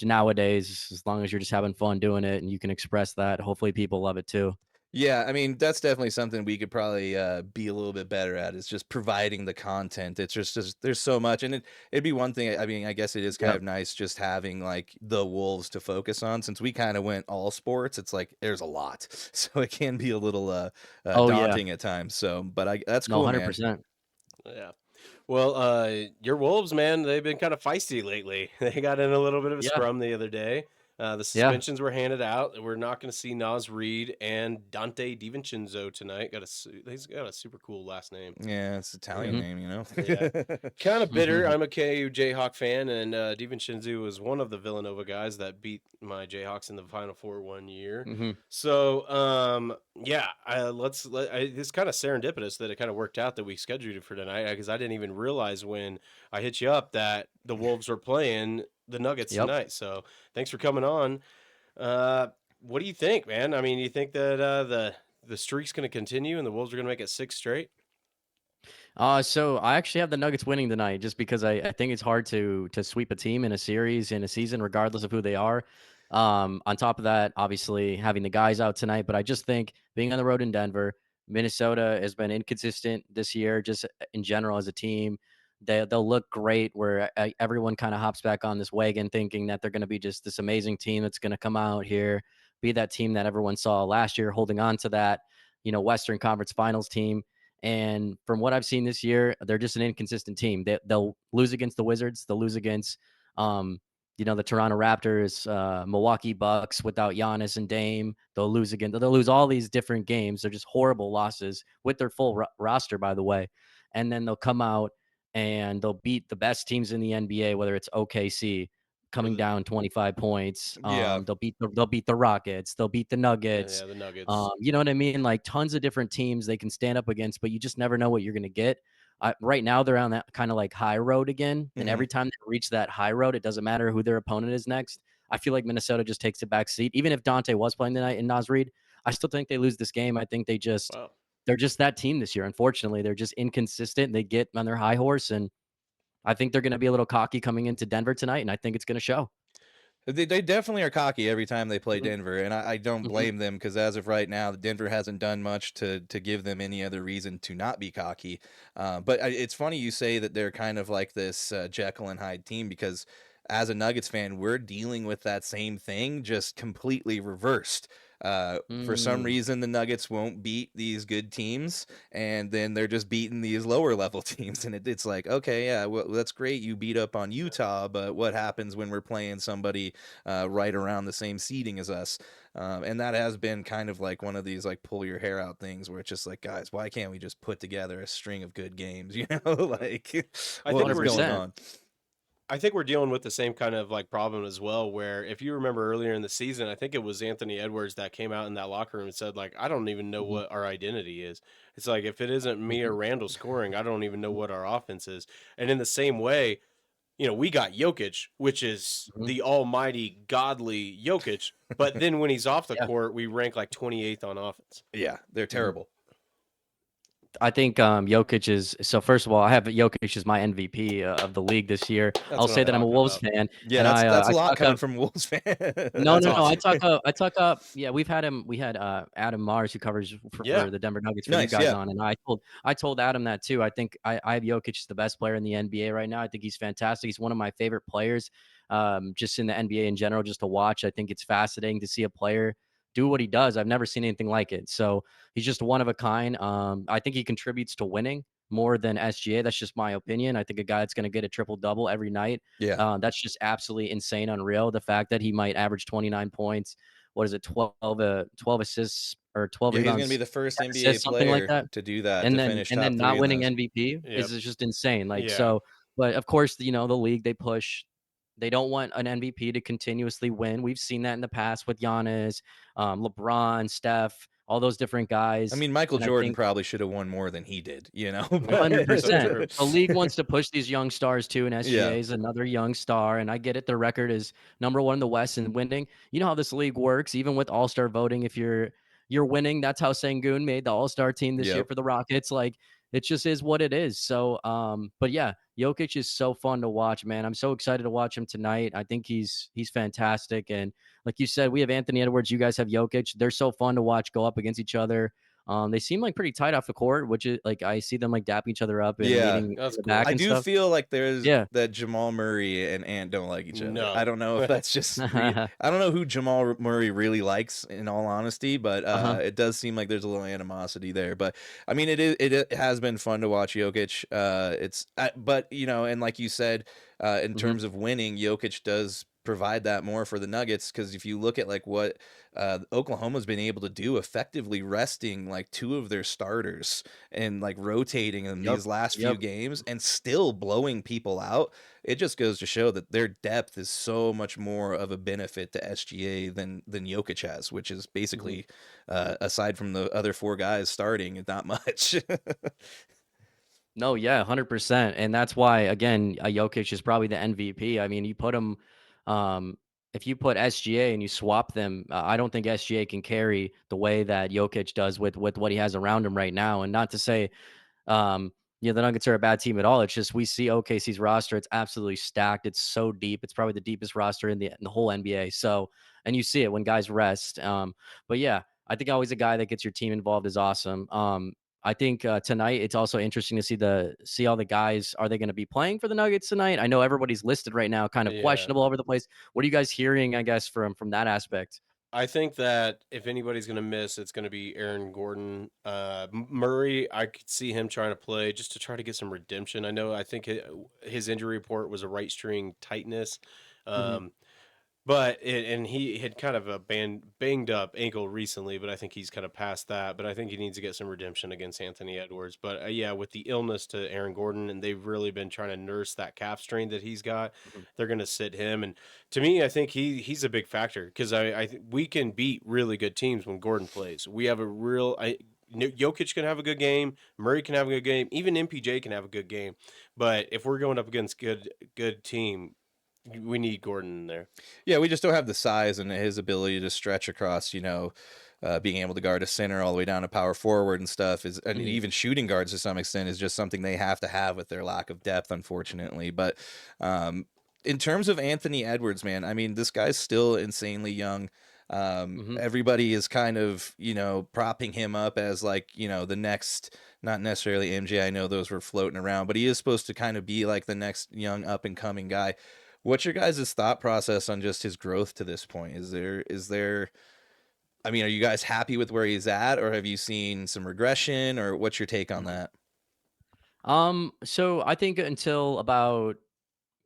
nowadays as long as you're just having fun doing it and you can express that. Hopefully people love it too. Yeah, I mean that's definitely something we could probably be a little bit better at. Is just providing the content. It's just there's so much, and it'd be one thing. I mean, I guess it is kind Yep. of nice just having like the Wolves to focus on. Since we kind of went all sports, it's like there's a lot, so it can be a little Oh yeah. daunting at times. So, but that's No, cool, man. 100%. Yeah. Well, your Wolves, man, they've been kind of feisty lately. They got in a little bit of a Yeah. scrum the other day. The Yeah. suspensions were handed out. We're not going to see Nas Reed and Dante DiVincenzo tonight. He's got a super cool last name. Yeah, it's Italian Mhm. name. Yeah. Kind of bitter. Mhm. I'm a KU Jayhawk fan, and DiVincenzo was one of the Villanova guys that beat my Jayhawks in the Final Four one year. Mhm. So, yeah, it's kind of serendipitous that it kind of worked out that we scheduled it for tonight because I didn't even realize when I hit you up that the Wolves were playing the Nuggets Yep. tonight. So, thanks for coming on. What do you think, man? I mean, you think that the streak's going to continue and the Wolves are going to make it 6 straight? So I actually have the Nuggets winning tonight just because I think it's hard to sweep a team in a series in a season, regardless of who they are. On top of that, obviously having the guys out tonight, but I just think being on the road in Denver, Minnesota has been inconsistent this year, just in general as a team. They'll look great where everyone kind of hops back on this wagon, thinking that they're going to be just this amazing team that's going to come out here, be that team that everyone saw last year, holding on to that, Western Conference Finals team. And from what I've seen this year, they're just an inconsistent team. They'll lose against the Wizards. They'll lose against, the Toronto Raptors, Milwaukee Bucks without Giannis and Dame. They'll lose again. They'll lose all these different games. They're just horrible losses with their full roster, by the way. And then they'll come out and they'll beat the best teams in the NBA, whether it's OKC coming down 25 points. Yeah. They'll beat the Rockets. They'll beat the Nuggets. Yeah, the Nuggets. You know what I mean? Like tons of different teams they can stand up against, but you just never know what you're going to get. Right now, they're on that kind of like high road again. And Mhm. every time they reach that high road, it doesn't matter who their opponent is next. I feel like Minnesota just takes a back seat. Even if Dante was playing tonight and Nas Reed, I still think they lose this game. I think Wow. they're just that team this year. Unfortunately, they're just inconsistent. They get on their high horse, and I think they're going to be a little cocky coming into Denver tonight, and I think it's going to show. They definitely are cocky every time they play Mhm. Denver, and I don't Mhm. blame them because as of right now, Denver hasn't done much to give them any other reason to not be cocky. But it's funny you say that they're kind of like this Jekyll and Hyde team because as a Nuggets fan, we're dealing with that same thing, just completely reversed. For some Mm. reason, the Nuggets won't beat these good teams, and then they're just beating these lower level teams. And it's like, okay, yeah, well, that's great. You beat up on Utah, but what happens when we're playing somebody right around the same seeding as us? And that has been kind of like one of these like pull your hair out things where it's just like, guys, why can't we just put together a string of good games? You know, like I think what is we're going 100%. on? I think we're dealing with the same kind of like problem as well. Where if you remember earlier in the season, I think it was Anthony Edwards that came out in that locker room and said, like, I don't even know Mhm. what our identity is. It's like if it isn't me or Mhm. Randall scoring, I don't even know Mhm. what our offense is. And in the same way, we got Jokic, which is Mhm. the almighty godly Jokic, but then when he's off the Yeah. court, we rank like 28th on offense. Yeah, they're Mhm. terrible. I think Jokic is so. First of all, I have Jokic as my MVP of the league this year. That's I'll what say I'm that I'm a talking Wolves about. fan, Yeah, and that's a I lot talk coming up. from Wolves fan. No, That's no, no. I awesome. talk up. I talk up. Yeah, we've had him. We had Adam Mars who covers Yeah. for the Denver Nuggets for you Nice, guys yeah. on, and I told Adam that too. I think I have Jokic as the best player in the NBA right now. I think he's fantastic. He's one of my favorite players, just in the NBA in general, just to watch. I think it's fascinating to see a player do what he does. I've never seen anything like it. So he's just one of a kind. I think he contributes to winning more than SGA. That's just my opinion. I think a guy that's going to get a triple double every night. Yeah. That's just absolutely insane, unreal. The fact that he might average 29 points, what is it, 12 assists or 12 Yeah, he's going to be rebounds, the first 10 NBA assists, something like player that, to do that, and to then finish and top then not 3 in winning those. MVP Yep. is just insane. Like Yeah. so, but of course, the league they push. They don't want an MVP to continuously win. We've seen that in the past with Giannis, LeBron, Steph, all those different I guys. mean, Michael And I Jordan think probably should have won more than he did, you know? Yeah. So But 100%. true. The league wants to push these young stars too, and yeah. SGA is another young star. And I get it. Their record is number one in the West and winning. You know how this league works, even with All-Star voting. If you're winning, that's how Sengun made the All-Star team this year Yep. for the Rockets. Like it just is what it is. So, but yeah, Jokic is so fun to watch, man. I'm so excited to watch him tonight. I think he's fantastic. And like you said, we have Anthony Edwards. You guys have Jokic. They're so fun to watch go up against each other. They seem like pretty tight off the court, which is like I see them like dapping each other up and Yeah. meeting in That's the cool. back I and do stuff. feel like there's Yeah. that Jamal Murray and Ant don't like each other. I No. don't know if that's just I don't know who Jamal Murray really likes, in all honesty, but Uh-huh. it does seem like there's a little animosity there. But I mean, it has been fun to watch Jokic. But and like you said, in Mhm. terms of winning, Jokic does provide that more for the Nuggets, because if you look at like what Oklahoma's been able to do, effectively resting like 2 of their starters and like rotating in Yep. these last few Yep. games and still blowing people out, it just goes to show that their depth is so much more of a benefit to SGA than Jokic has, which is Mhm. basically aside from the other 4 guys starting, not much. No, yeah, 100%. And that's why, again, Jokic is probably the MVP. I mean, you put him, um, if you put SGA and you swap them, I don't think SGA can carry the way that Jokic does with what he has around him right now. And not to say, Um, the Nuggets are a bad team at all. It's just we see OKC's roster. It's absolutely stacked. It's so deep. It's probably the deepest roster in the whole NBA. So, and you see it when guys rest. But yeah, I think always a guy that gets your team involved is awesome. I think tonight it's also interesting to see all the guys. Are they going to be playing for the Nuggets tonight? I know everybody's listed right now, kind of Yeah. questionable all over the place. What are you guys hearing? I guess from that aspect. I think that if anybody's going to miss, it's going to be Aaron Gordon. Murray, I could see him trying to play just to try to get some redemption. I think his injury report was a right string tightness. Hmm. Um, and he had kind of a banged up ankle recently, but I think he's kind of past that. But I think he needs to get some redemption against Anthony Edwards. But yeah, with the illness to Aaron Gordon, and they've really been trying to nurse that calf strain that he's got, Hmm. they're going to sit him. And to me, I think he's a big factor because we can beat really good teams when Gordon plays. We have a real. Jokic can have a good game. Murray can have a good game. Even MPJ can have a good game. But if we're going up against good team, we need Gordon in there. Yeah, we just don't have the size and his ability to stretch across, being able to guard a center all the way down to power forward and stuff and Hmm. even shooting guards to some extent is just something they have to have with their lack of depth, unfortunately. But um, in terms of Anthony Edwards, man, I mean, this guy's still insanely young. Hmm. Everybody is kind of, propping him up as like, the next, not necessarily MJ. I know those were floating around, but he is supposed to kind of be like the next young up and coming guy. What's your guys' thought process on just his growth to this point? Is there I mean, are you guys happy with where he's at, or have you seen some regression, or what's your take on that? So I think until about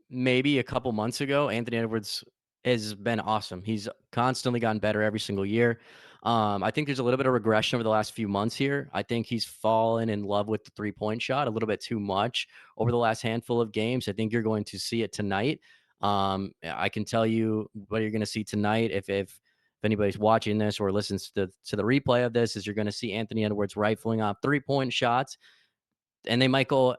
maybe a couple months ago, Anthony Edwards has been awesome. He's constantly gotten better every single year. I think there's a little bit of regression over the last few months here. I think he's fallen in love with the 3-point shot a little bit too much over the last handful of games. I think you're going to see it tonight. I can tell you what you're going to see tonight if anybody's watching this or listens to the replay of this is you're going to see Anthony Edwards rifling off 3-point shots and he might go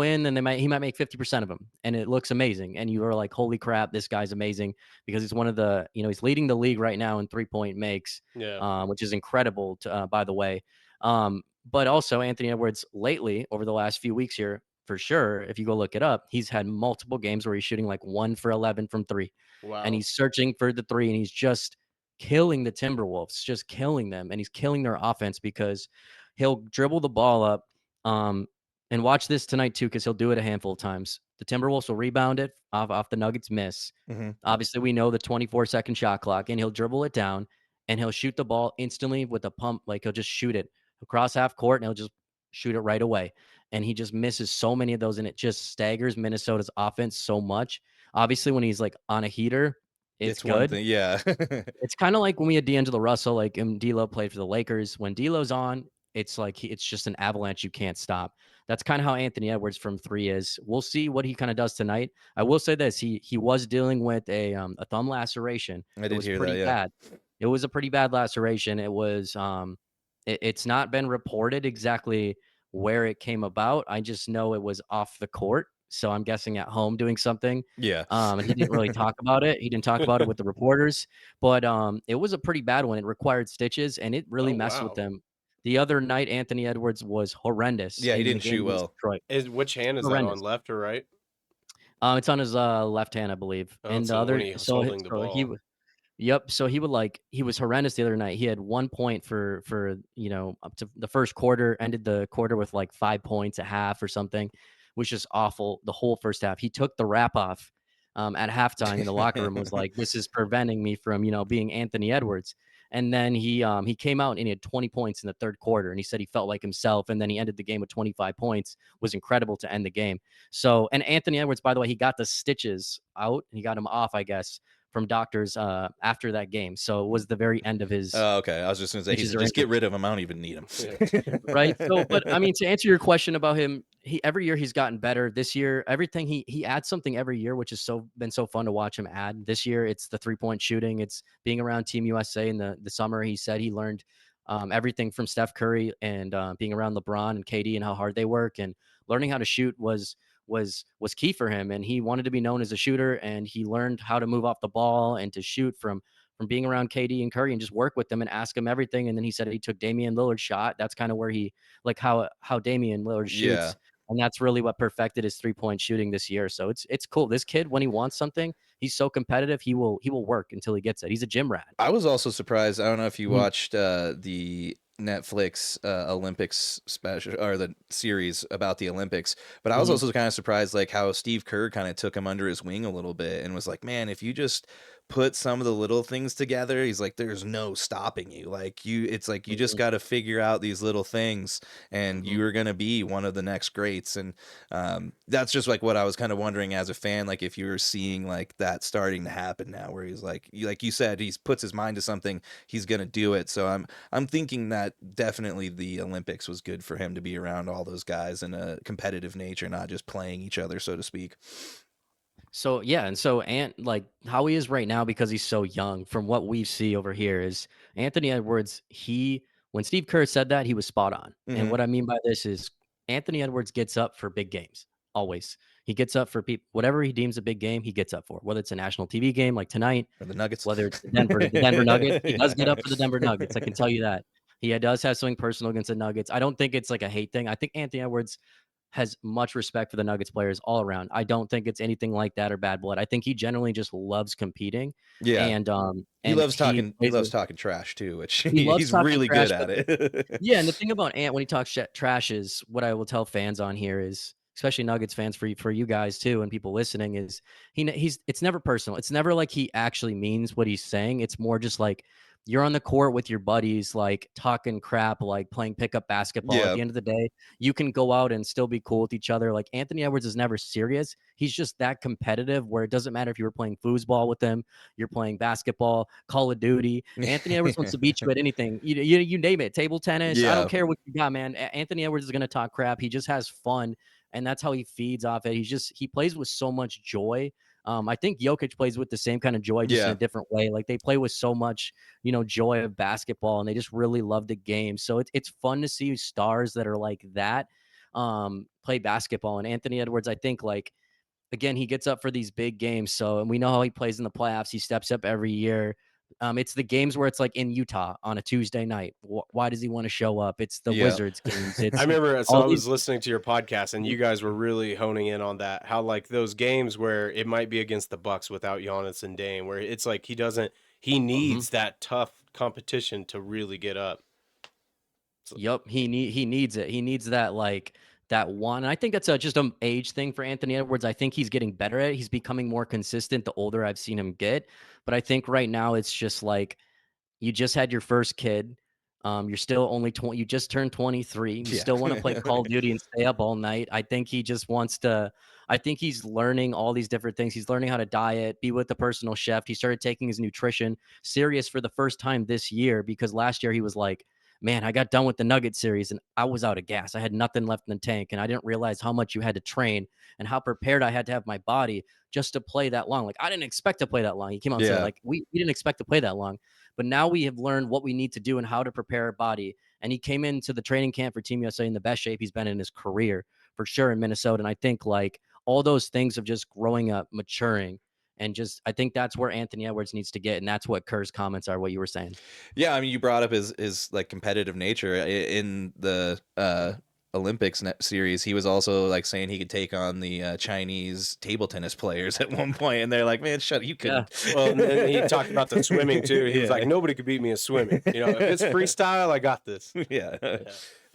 in and he might make 50% of them and it looks amazing and you are like holy crap, this guy's amazing because he's one of the, he's leading the league right now in 3-point makes, Yeah. which is incredible by the way. But also Anthony Edwards lately over the last few weeks here, for sure, if you go look it up, he's had multiple games where he's shooting like 1 for 11 from 3 and Wow. he's searching for the 3 and he's just killing the Timberwolves, just killing them, and he's killing their offense because he'll dribble the ball up. um, and watch this tonight too, because he'll do it a handful of times. The Timberwolves will rebound it off the Nuggets miss. Mhm. Obviously, we know the 24-second shot clock, and he'll dribble it down and he'll shoot the ball instantly with a pump. Like he'll just shoot it across half court and he'll just shoot it right away. And he just misses so many of those, and it just staggers Minnesota's offense so much. Obviously, when he's like on a heater, it's It's one good. thing, yeah. It's kinda like when we had D'Angelo Russell, like, and D'Lo played for the Lakers. When D'Lo's on, it's like it's just an avalanche you can't stop. That's kinda how Anthony Edwards from 3 is. We'll see what he kinda does tonight. I will say this, he was dealing with a thumb laceration. I It did was hear that, pretty yeah. bad. It was a pretty bad laceration. It was, it's not been reported exactly where it came about. I just know it was off the court, so I'm guessing at home doing something. Yeah. And he didn't really talk about it. He didn't talk about it with the reporters, but it was a pretty bad one. It required stitches, and it really Oh, messed with wow. them. The other night, Anthony Edwards was horrendous Yeah, he in the didn't game shoot against well. Detroit. Is which hand is that on, Horrendous. left or right? It's on his left hand, I believe, Oh, and the so when other he was holding the so he ball. Yep, so he was horrendous the other night. He had 1 point for, up to the first quarter, ended the quarter with, like, 5 points at half or something, was just awful the whole first half. He took the wrap off, at halftime in the locker room, was like, "This is preventing me from, being Anthony Edwards." And then he came out and he had 20 points in the 3rd quarter, and he said he felt like himself, and then he ended the game with 25 points, was incredible to end the game. So and Anthony Edwards, by the way, he got the stitches out, and he got him off, I guess, from doctors after that game. So it was the very end of his Oh, okay. I was just gonna say, stitches he's or just get injury, rid of him. I don't even need him. Yeah. right? So, but I mean, to answer your question about him, he every year he's gotten better. This year, everything he adds something every year, which is so fun to watch him add. This year, it's the 3-point shooting. It's being around Team USA in the summer. He said he learned everything from Steph Curry and being around LeBron and KD and how hard they work and learning how to shoot was key for him, and he wanted to be known as a shooter, and he learned how to move off the ball and to shoot from being around KD and Curry and just work with them and ask him everything. And then he said he took Damian Lillard's shot. That's kind of where he like how Damian Lillard Yeah. shoots, and that's really what perfected his 3-point shooting this year. So it's cool. This kid, when he wants something, he's so competitive. He will work until he gets it. He's a gym rat. I was also surprised. I don't know if you Mhm, watched the Netflix Olympics special or the series about the Olympics, but I was mhm, also kind of surprised like how Steve Kerr kind of took him under his wing a little bit and was like, "Man, if you just put some of the little things together," he's like, "There's no stopping you. Like it's like you just mhm, got to figure out these little things, and mhm. you are gonna be one of the next greats." And that's just like what I was kind of wondering as a fan, like if you were seeing like that starting to happen now, where he's like you said, he puts his mind to something, he's gonna do it. So I'm thinking that definitely the Olympics was good for him to be around all those guys in a competitive nature, not just playing each other, so to speak. So yeah, and so like how he is right now because he's so young. From what we see over here, is Anthony Edwards. He when Steve Kerr said that, he was spot on. And Hmm. what I mean by this is Anthony Edwards gets up for big games always. He gets up for people whatever he deems a big game. He gets up for whether it's a national TV game like tonight, Or the Nuggets. whether it's the Denver Nuggets. He does get up for the Denver Nuggets. I can tell you that. He does have something personal against the Nuggets. I don't think it's like a hate thing. I think Anthony Edwards has much respect for the Nuggets players all around. I don't think it's anything like that or bad blood. I think he generally just loves competing, Yeah, and he he plays loves with talking trash too, which he loves he's talking really trash, good at but it. yeah, and the thing about Ant when he talks trash is what I will tell fans on here is, especially Nuggets fans for you guys too, and people listening is he's it's never personal. It's never like he actually means what he's saying. It's more just like you're on the court with your buddies, like talking crap, like playing pickup basketball. At Yeah. the end of the day, you can go out and still be cool with each other. Like Anthony Edwards is never serious. He's just that competitive where it doesn't matter if you were playing foosball with him, you're playing basketball, Call of Duty. Anthony Edwards wants to beat you at anything. You name it, table tennis. I don't Yeah. care what you got, man. Anthony Edwards is going to talk crap. He just has fun, and that's how he feeds off it. He plays with so much joy. I think Jokic plays with the same kind of joy, just in a Yeah. different way. Like they play with so much, joy of basketball, and they just really love the game. So it's fun to see stars that are like that play basketball. And Anthony Edwards, I think, like, again, he gets up for these big games. So, and we know how he plays in the playoffs. He steps up every year. It's the games where it's like in Utah on a Tuesday night. Why does he want to show up? It's the Yeah. Wizards games. I It's remember, so all I was these. listening to your podcast, and you guys were really honing in on that. How like those games where it might be against the Bucks without Giannis and Dame, where it's like he Mhm. needs that tough competition to really get up. So, Yep, he needs it. He needs that, like, that one. And I think that's just an age thing for Anthony Edwards. I think he's getting better at it. He's becoming more consistent the older I've seen him get. But I think right now it's just like you just had your first kid. You're still only 20. You just turned 23. You Yeah. still want to play Call of Duty and stay up all night. I think he just wants to. I think he's learning all these different things. He's learning how to diet, be with the personal chef. He started taking his nutrition serious for the first time this year because last year he was like, man, I got done with the Nugget series and I was out of gas. I had nothing left in the tank, and I didn't realize how much you had to train and how prepared I had to have my body just to play that long. Like I didn't expect to play that long. He came out and said, Yeah. like, we didn't expect to play that long. But now we have learned what we need to do and how to prepare our body. And he came into the training camp for Team USA in the best shape he's been in his career, for sure, in Minnesota. And I think like all those things of just growing up, maturing, and just I think that's where Anthony Edwards needs to get. And that's what Kerr's comments are, what you were saying. Yeah, I mean, you brought up his like competitive nature in the Olympics series. He was also like saying he could take on the Chinese table tennis players at one point, and they're like, "Man, shut! You Yeah. couldn't." well, and then he talked about the swimming too. He was like, Yeah. nobody could beat me in swimming. If it's freestyle, I got this. Yeah. Yeah.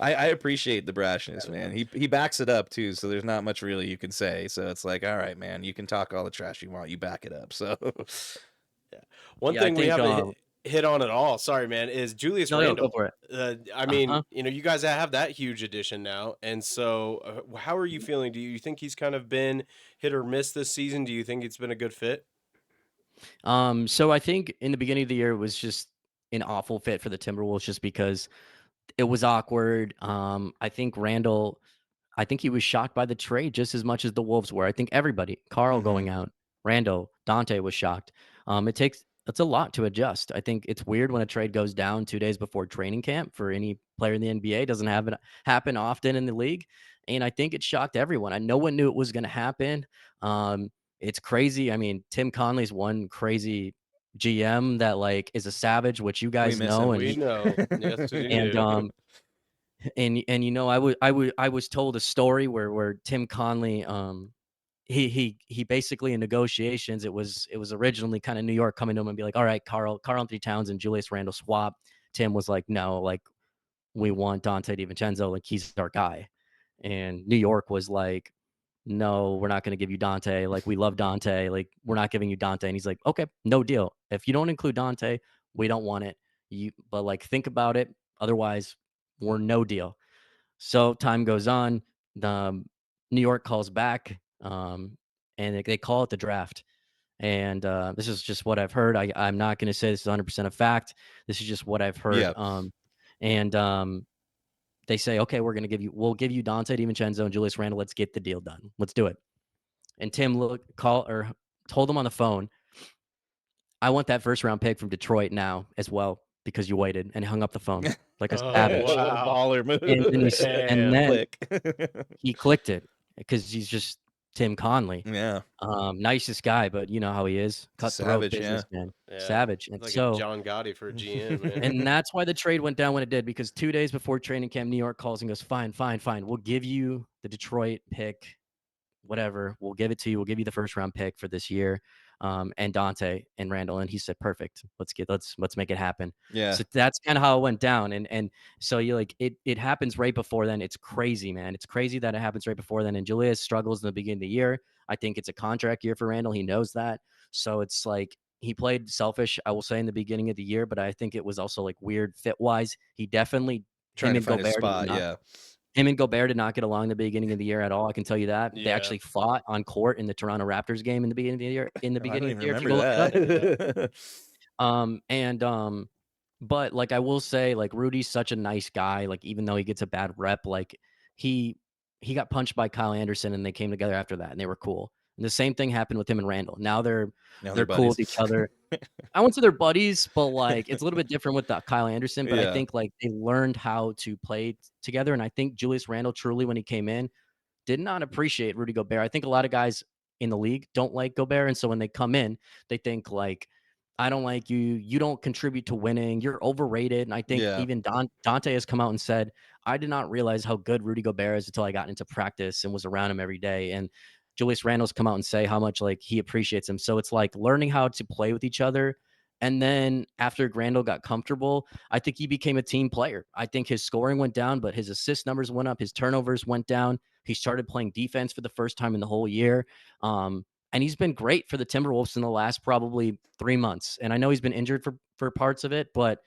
I appreciate the brashness, man. He backs it up too, so there's not much really you can say. So it's like, all right, man, you can talk all the trash you want, you back it up. So One Yeah, I thing we think haven't hit on at all, sorry, man, is Julius no, go Randle. for it. I mean, Uh-huh. you guys have that huge addition now. And so, how are you feeling? Do you think he's kind of been hit or miss this season? Do you think it's been a good fit? So I think in the beginning of the year it was just an awful fit for the Timberwolves just because it was awkward. I think he was shocked by the trade just as much as the Wolves were. I think everybody, Carl Mhm. going out, Randall, Dante was shocked. It's a lot to adjust. I think it's weird when a trade goes down 2 days before training camp for any player in the NBA. It doesn't happen often in the league, and I think it shocked everyone. And no one knew it was going to happen. It's crazy. I mean, Tim Conley's one crazy GM that like is a savage, which you We guys miss know, him. and We he know. Yes, we and do. I was told a story where Tim Conley he basically in negotiations it was originally kind of New York coming to him and be like, all right, Carl Anthony Towns and Julius Randle swap. Tim was like, no, like we want Dante DiVincenzo, like he's our guy. And New York was like, no, we're not going to give you Dante. Like we love Dante. Like we're not giving you Dante. And he's like, okay, no deal. If you don't include Dante, we don't want it. But like think about it. Otherwise, we're no deal. So time goes on. The New York calls back, and they call it the draft. And this is just what I've heard. I'm not going to say this is 100% a fact. This is just what I've heard. Yeah. And they say, okay, we'll give you Dante DiVincenzo and Julius Randle. Let's get the deal done. Let's do it. And Tim told him on the phone, I want that first round pick from Detroit now as well because you waited, and hung up the phone like a Oh, savage. What a wow. baller And then move. and then Click. he clicked it because he's just Tim Conley. Yeah. Nicest guy, but you know how he is. Cutthroat Savage, yeah. businessman. Yeah. Savage. And Like a so John Gotti for a GM, man. and that's why the trade went down when it did, because 2 days before training camp, New York calls and goes, fine, fine, fine. We'll give you the Detroit pick, whatever. We'll give it to you. We'll give you the first round pick for this year. And Dante and Randall. And he said, perfect. Let's make it happen. Yeah. So that's kind of how it went down. And so you like it happens right before then. It's crazy, man. It's crazy that it happens right before then. And Julius struggles in the beginning of the year. I think it's a contract year for Randall. He knows that. So it's like he played selfish, I will say, in the beginning of the year, but I think it was also like weird fit wise. He definitely Trying him to and find his Gobert did spot. not Yeah. him and Gobert did not get along in the beginning of the year at all. I can tell you that. They Yeah. actually fought on court in the Toronto Raptors game in the beginning of the year. In the Oh, I don't beginning of even the year, if you remember go look it up. that. And but like I will say, like Rudy's such a nice guy. Like even though he gets a bad rep, like he he got punched by Kyle Anderson, and they came together after that, and they were cool. And the same thing happened with him and Randall. Now Now they're they're cool with buddies. each other. I wouldn't say they're buddies, but like it's a little bit different with the Kyle Anderson. But I Yeah. think like they learned how to play together, and I think Julius Randle truly, when he came in, did not appreciate Rudy Gobert. I think a lot of guys in the league don't like Gobert, and so when they come in, they think like, "I don't like you. You don't contribute to winning. You're overrated." And I think Yeah. even Dante has come out and said, "I did not realize how good Rudy Gobert is until I got into practice and was around him every day." And Julius Randle's come out and say how much like he appreciates him. So it's like learning how to play with each other. And then after Randle got comfortable, I think he became a team player. I think his scoring went down, but his assist numbers went up. His turnovers went down. He started playing defense for the first time in the whole year. And he's been great for the Timberwolves in the last probably 3 months. And I know he's been injured for parts of it, but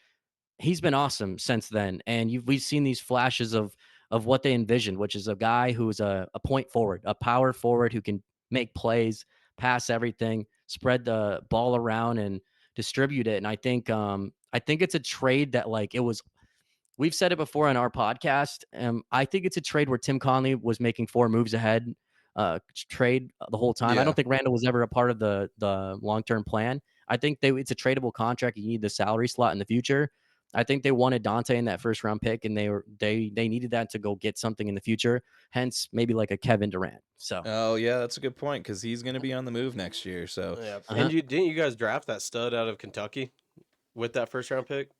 he's been awesome since then. And we've seen these flashes of what they envisioned, which is a guy who's a point forward, a power forward who can make plays, pass everything, spread the ball around, and distribute it. And I think it's a trade that like it was we've said it before on our podcast. I think it's a trade where Tim Conley was making 4 moves ahead trade the whole time. I Yeah. don't think Randall was ever a part of the long term plan. I think it's a tradable contract. You need the salary slot in the future. I think they wanted Dante in that first round pick, and they needed that to go get something in the future. Hence, maybe like a Kevin Durant. So, Oh, yeah, that's a good point because he's going to be on the move next year. So, Yeah. uh-huh. And didn't you guys draft that stud out of Kentucky with that first round pick?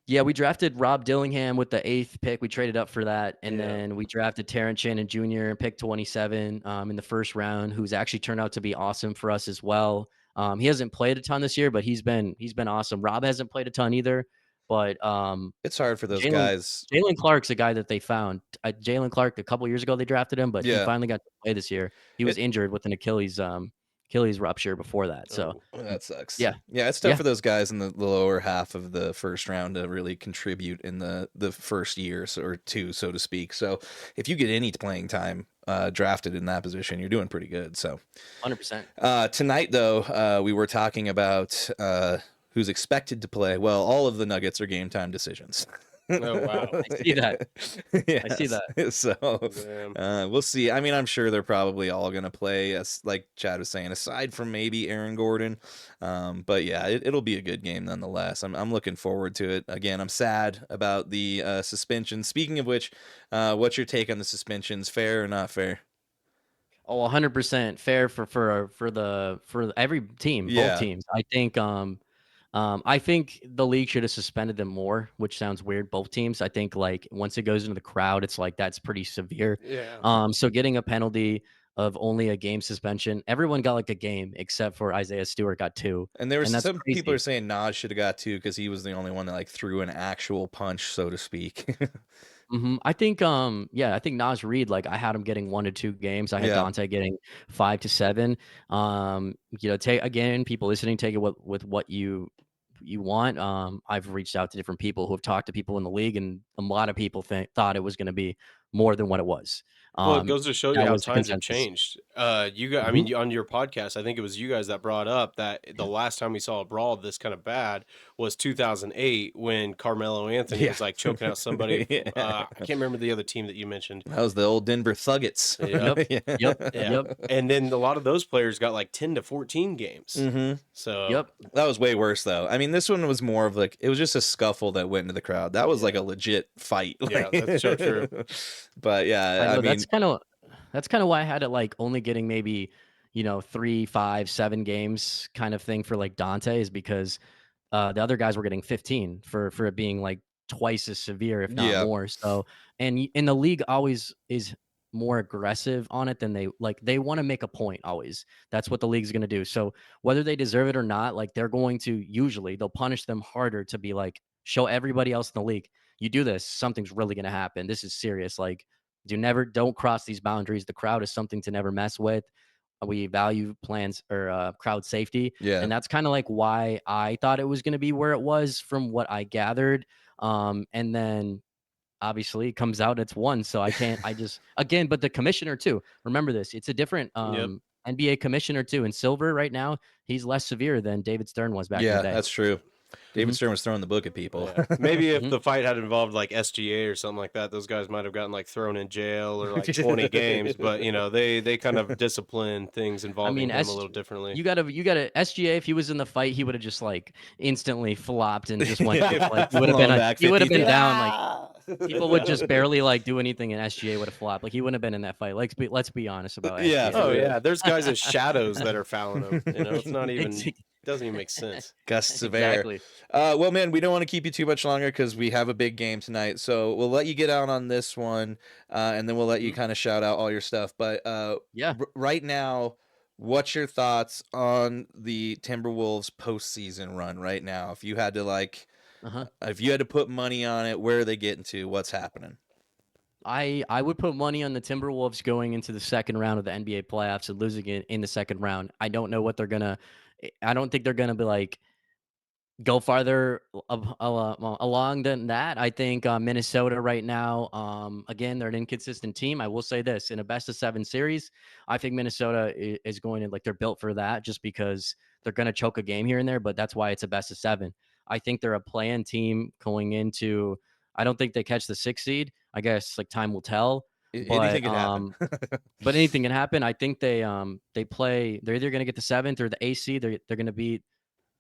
Yeah, we drafted Rob Dillingham with the 8th pick. We traded up for that, and Yeah. then we drafted Terrence Shannon Jr. pick 27 in the first round, who's actually turned out to be awesome for us as well. He hasn't played a ton this year, but he's been awesome. Rob hasn't played a ton either, but it's hard for those Jalen guys. Jalen Clark's a guy that they found. Jalen Clark, a couple years ago they drafted him, but he Yeah. finally got to play this year. He was It injured with an Achilles rupture before that. So Oh. that sucks. yeah, Yeah, it's tough yeah. for those guys in the lower half of the first round to really contribute in the first year or two, so to speak. So, if you get any playing time drafted in that position, you're doing pretty good. So, 100%. tonight though, we were talking about who's expected to play. Well, all of the Nuggets are game time decisions. Oh, wow. I see that. I see Yes. that. So Damn. we'll see. I mean, I'm sure they're probably all going to play, as like Chad was saying, aside from maybe Aaron Gordon. But yeah, it'll be a good game nonetheless. I'm looking forward to it. Again, I'm sad about the suspension. Speaking of which, what's your take on the suspensions? Fair or not fair? Oh, 100% fair for every team, both Yeah. teams. I think the league should have suspended them more, which sounds weird. Both teams. I think like once it goes into the crowd, it's like that's pretty severe. Yeah. So getting a penalty of only a game suspension, everyone got like a game except for Isaiah Stewart got 2, And there was and that's some people are crazy. saying Nas should have got 2 because he was the only one that like threw an actual punch, so to speak. I think yeah, I think Nas Reed, like I had him getting 1 to 2 games. I had Yeah. Dante getting 5 to 7. Take again, people listening, take it with what you want. I've reached out to different people who have talked to people in the league, and a lot of people thought it was going to be more than what it was. Well, it Um, goes to show you that how was the times have consensus. changed. You guys, I Mhm. mean, on your podcast, I think it was you guys that brought up that the last time we saw a brawl this kind of bad was 2008 when Carmelo Anthony Yeah. was like choking out somebody. Yeah. I can't remember the other team that you mentioned. That was the old Denver Thuggets. Yep. Yep, yep, Yeah. yep, And then a lot of those players got like 10 to 14 games. Hmm. So, yep. That was way worse though. I mean, this one was more of like it was just a scuffle that went into the crowd. That was like yeah. a legit fight. Yeah, that's so true. But I yeah, I know mean, that's kind of why I had it like only getting maybe 3, 5, 7 games kind of thing for like Dante is because the other guys were getting 15 for it being like twice as severe, if not yeah. more. So, and the league always is more aggressive on it than they want to make a point always. That's what the league's going to do. So whether they deserve it or not, like they're going to usually they'll punish them harder to be like show everybody else in the league. You do this, something's really going to happen. This is serious. Like don't cross these boundaries. The crowd is something to never mess with. we value plans or crowd safety, Yeah. and that's kind of like why I thought it was going to be where it was from what I gathered. And then obviously it comes out it's one, so I can't. I just again, but the commissioner too. Remember this: it's a different Yep. NBA commissioner too. And Silver right now, he's less severe than David Stern was back in the Yeah, day. that's true. David Hmm. Stern was throwing the book at people. Yeah. Maybe if Hmm. the fight had involved like SGA or something like that, those guys might have gotten like thrown in jail or like 20 games. But they kind of discipline things I involving mean, him a little differently. you gotta SGA. If he was in the fight, he would have just like instantly flopped and just went Yeah. down. Like he would have been Flown back he would 50 have been feet. down. Like Ah! people would just barely like do anything, and SGA would have flopped. Like he wouldn't have been in that fight. Let's be honest about Yeah, SGA. for Oh real. yeah, there's guys in shadows that are fouling him. It's not Ex- even doesn't even make sense. Gusts of air. exactly. Well, man, we don't want to keep you too much longer because we have a big game tonight. So we'll let you get out on this one, and then we'll let you Mhm. kind of shout out all your stuff. But Yeah. right now, what's your thoughts on the Timberwolves postseason run right now? If you had to Uh-huh. if you had to put money on it, where are they getting to? What's happening? I would put money on the Timberwolves going into the second round of the NBA playoffs and losing it in the second round. I don't know what they're gonna. I don't think they're gonna be like go farther along than that. I think Minnesota right now, again, they're an inconsistent team. I will say this: in a best of seven series, I think Minnesota is going to like they're built for that, just because they're going to choke a game here and there. But that's why it's a best of seven. I think they're a play-in team going into. I don't think they catch the sixth seed. I guess like time will tell. Anything But could happen. but anything can happen. I think they play. They're either going to get the seventh or the AC. They're going to beat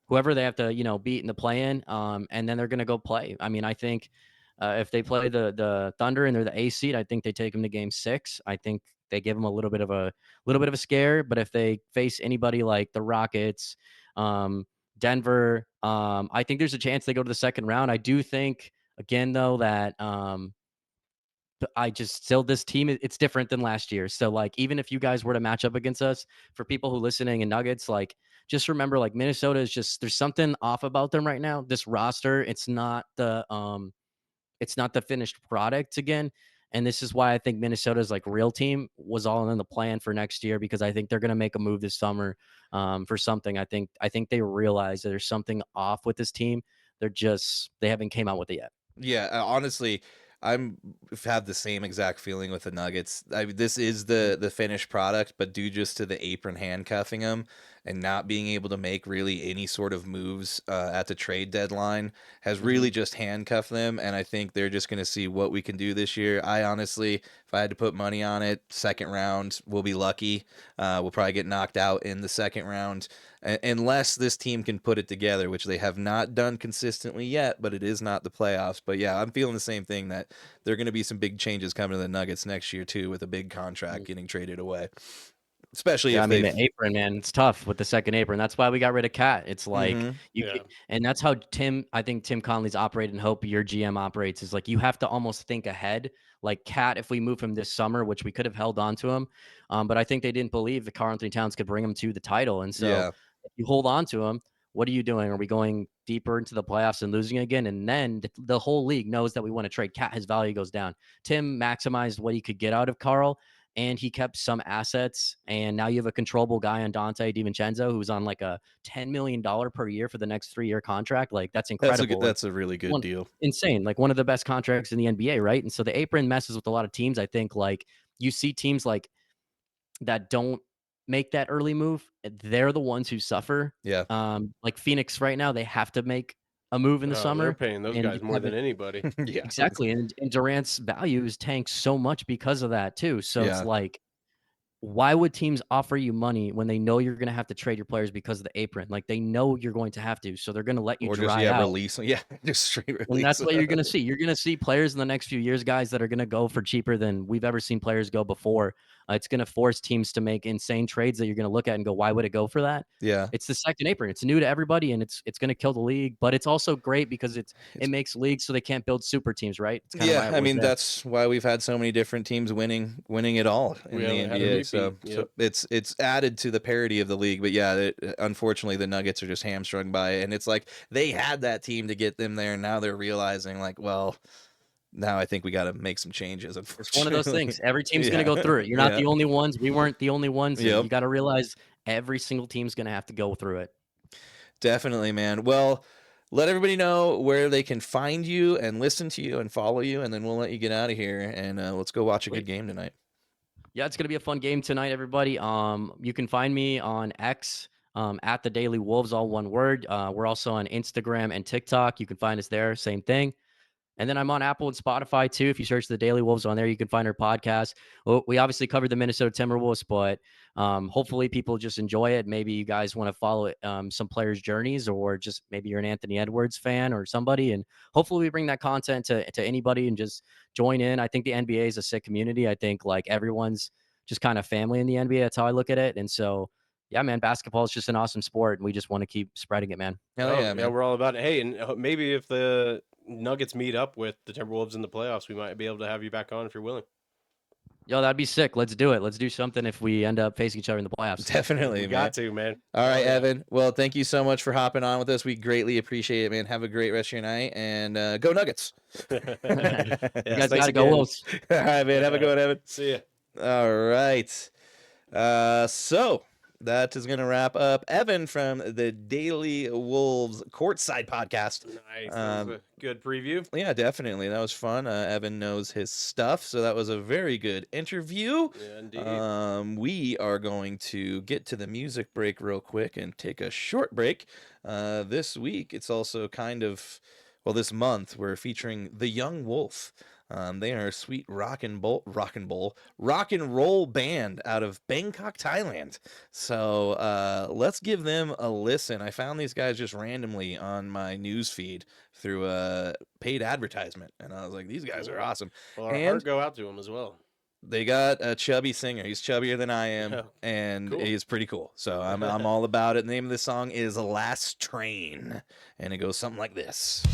whoever they have to, beat in the play-in, and then they're going to go play. I mean, I think if they play the Thunder and they're the A seed, I think they take them to Game 6. I think they give them a little bit of a scare. But if they face anybody like the Rockets, Denver, I think there's a chance they go to the second round. I do think again though that I just still this team it's different than last year. So like even if you guys were to match up against us, for people who listening and Nuggets, like just remember like Minnesota is just there's something off about them right now. This roster, it's not the finished product again. And this is why I think Minnesota's like real team was all in the plan for next year, because I think they're going to make a move this summer for something. I think they realize that there's something off with this team. They haven't came out with it yet. Yeah, honestly, I'm have the same exact feeling with the Nuggets. This is the finished product, but due just to the apron handcuffing them and not being able to make really any sort of moves at the trade deadline has Mm-hmm. really just handcuffed them. And I think they're just going to see what we can do this year. I honestly, if I had to put money on it, second round, we'll be lucky. We'll probably get knocked out in the second round unless this team can put it together, which they have not done consistently yet, but it is not the playoffs. But yeah, I'm feeling the same thing, that there are going to be some big changes coming to the Nuggets next year too, with a big contract getting traded away, especially Yeah, if I mean they've. the apron, man, it's tough with the second apron. That's why we got rid of Cat. It's like Mhm. Yeah. and that's how I think Tim Conley's operated, and hope your GM operates, is like you have to almost think ahead. Like Cat, if we move him this summer, which we could have held on to him, but I think they didn't believe that Karl Anthony Towns could bring him to the title, and so Yeah. if you hold on to him, what are you doing? Are we going deeper into the playoffs and losing again? And then the whole league knows that we want to trade Cat. His value goes down. Tim maximized what he could get out of Carl, and he kept some assets. And now you have a controllable guy on Dante DiVincenzo who's on like a $10 million per year for the next 3 year contract. Like that's incredible. Like That's a really good one deal. insane, like one of the best contracts in the NBA, right? And so the apron messes with a lot of teams. I think like you see teams like that don't make that early move, they're the ones who suffer. Yeah. Like Phoenix right now, they have to make a move in the Oh, they're summer, paying those and guys you more than haven't. anybody. Yeah. Exactly, and Durant's value is tanked so much because of that too. So it's Yeah. like, why would teams offer you money when they know you're going to have to trade your players because of the apron? Like they know you're going to have to, so they're going to let you Or just dry out. release. Yeah, just straight And release. that's what you're going to see. You're going to see players in the next few years, guys, that are going to go for cheaper than we've ever seen players go before. It's going to force teams to make insane trades that you're going to look at and go, why would it go for that? Yeah. It's the second apron. It's new to everybody, and it's going to kill the league. But it's also great because it It's makes leagues so they can't build super teams, right? It's kind of Yeah, why it I was mean there. that's why we've had so many different teams winning it all We in the haven't had a NBA. repeat. So Yep. it's added to the parity of the league. But yeah, unfortunately the Nuggets are just hamstrung by it, and it's like they had that team to get them there, and now they're realizing like, well, now I think we got to make some changes. It's one of those Unfortunately, things. Every team's gonna yeah, go through it. You're not yeah, the only ones. We weren't the only ones, and yep. you got to realize every single team's gonna have to go through it. Definitely, man. Well, let everybody know where they can find you and listen to you and follow you, and then we'll let you get out of here and let's go watch a good Sweet. game tonight. Yeah, it's gonna be a fun game tonight, everybody. You can find me on X at the Daily Wolves, all one word. We're also on Instagram and TikTok. You can find us there, same thing. And then I'm on Apple and Spotify too. If you search the Daily Wolves on there, you can find our podcast. Well, we obviously covered the Minnesota Timberwolves, but hopefully people just enjoy it. Maybe you guys want to follow some players' journeys, or just maybe you're an Anthony Edwards fan or somebody. And hopefully we bring that content to anybody and just join in. I think the NBA is a sick community. I think like everyone's just kind of family in the NBA. That's how I look at it. And so, yeah, man, basketball is just an awesome sport, and we just want to keep spreading it, man. Hell yeah, man. We're all about it. Hey, and maybe if the Nuggets meet up with the Timberwolves in the playoffs, we might be able to have you back on if you're willing. Yo, that'd be sick. Let's do it. Let's do something if we end up facing each other in the playoffs. Definitely, We man. got to, man. All right, yeah. Evan. Well, thank you so much for hopping on with us. We greatly appreciate it, man. Have a great rest of your night, and go Nuggets. You Yes, guys thanks gotta go again. Wolves. All right, man. Have a good one, Evan. See ya. All right. So that is going to wrap up Evan from the Daily Wolves Courtside podcast. Nice. That was a good preview. Yeah, definitely. That was fun. Evan knows his stuff, so that was a very good interview. Yeah, indeed. We are going to get to the music break real quick and take a short break. This week, it's also kind of, well, this month, we're featuring the Young Wolf. They are a sweet rock and roll band out of Bangkok, Thailand. So let's give them a listen. I found these guys just randomly on my news feed through a paid advertisement, and I was like, these guys are awesome. Well, our and heart go out to them as well. they got a chubby singer. He's chubbier than I am, Yeah, and cool. he's pretty cool. So I'm all about it. The name of the song is "Last Train," and it goes something like this.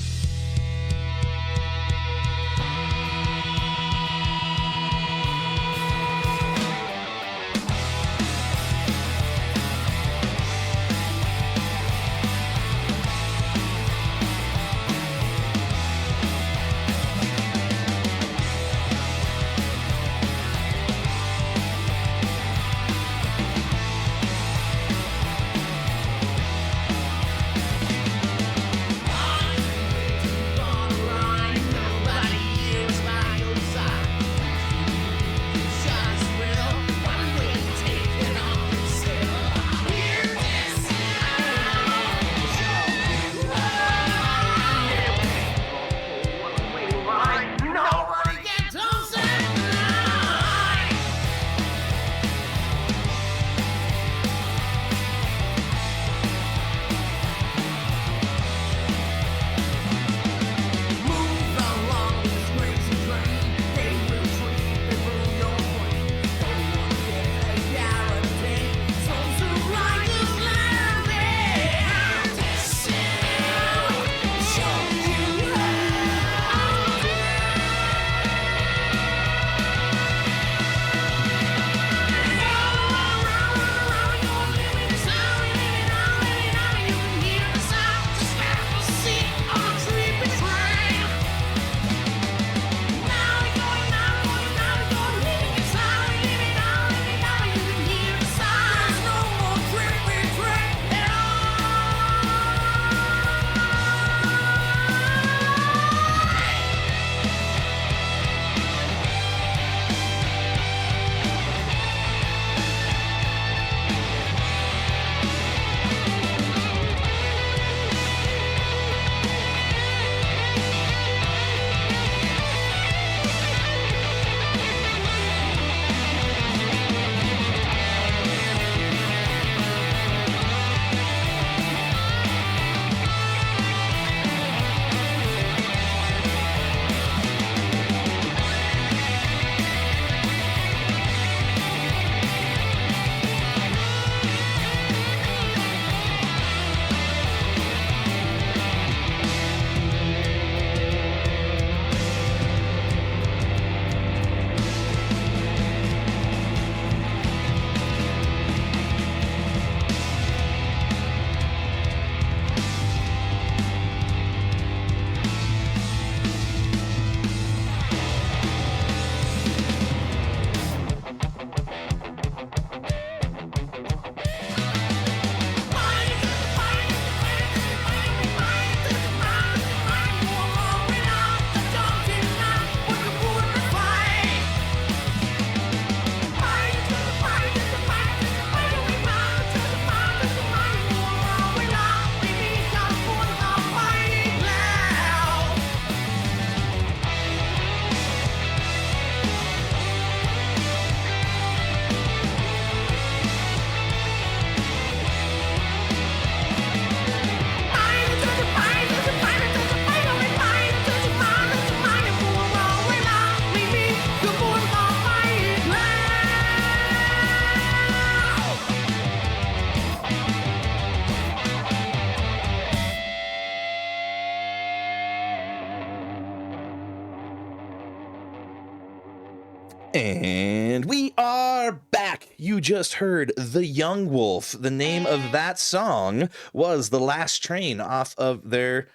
And we are back. You just heard The Young Wolf. The name of that song was The Last Train off of their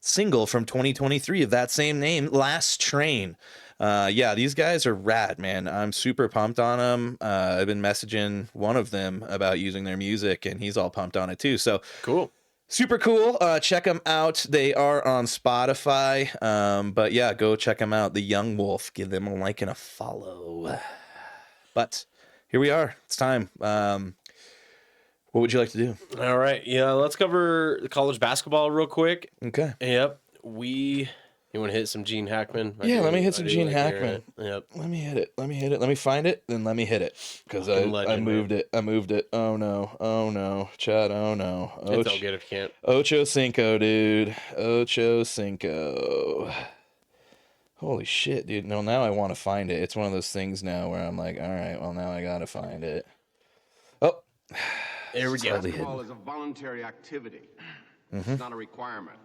single from 2023 of that same name, Last Train. Yeah, these guys are rad, man. I'm super pumped on them. I've been messaging one of them about using their music, and he's all pumped on it too. So Cool. super cool. Check them out. They are on Spotify. But yeah, go check them out. The Young Wolf. Give them a like and a follow. But here we are. It's time. What would you like to do? All right. Yeah, let's cover college basketball real quick. Okay. Yep. You want to hit some Gene Hackman? Yeah, let me hit some Gene like hearing Hackman. it. Yep. Let me hit it. Let me find it. Then let me hit it. Because I legend, moved it. I moved it. Oh no. Oh no. Chad. Oh no. It's all good if you can't. Ocho Cinco, dude. Ocho Cinco. Holy shit, dude. No, now I want to find it. It's one of those things now where I'm like, all right, well, now I got to find it. Oh. There we go. Basketball is a voluntary activity. It's not a requirement.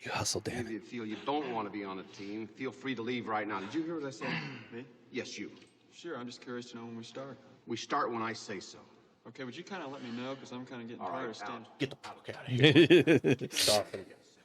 You hustle, If Dan. you feel you don't want to be on a team, feel free to leave right now. Did you hear what I said? Me? Yes, you. Sure, I'm just curious to know when we start. We start when I say so. Okay, would you kind of let me know? Because I'm kind of getting All tired right, of standing. Get the fuck out of here.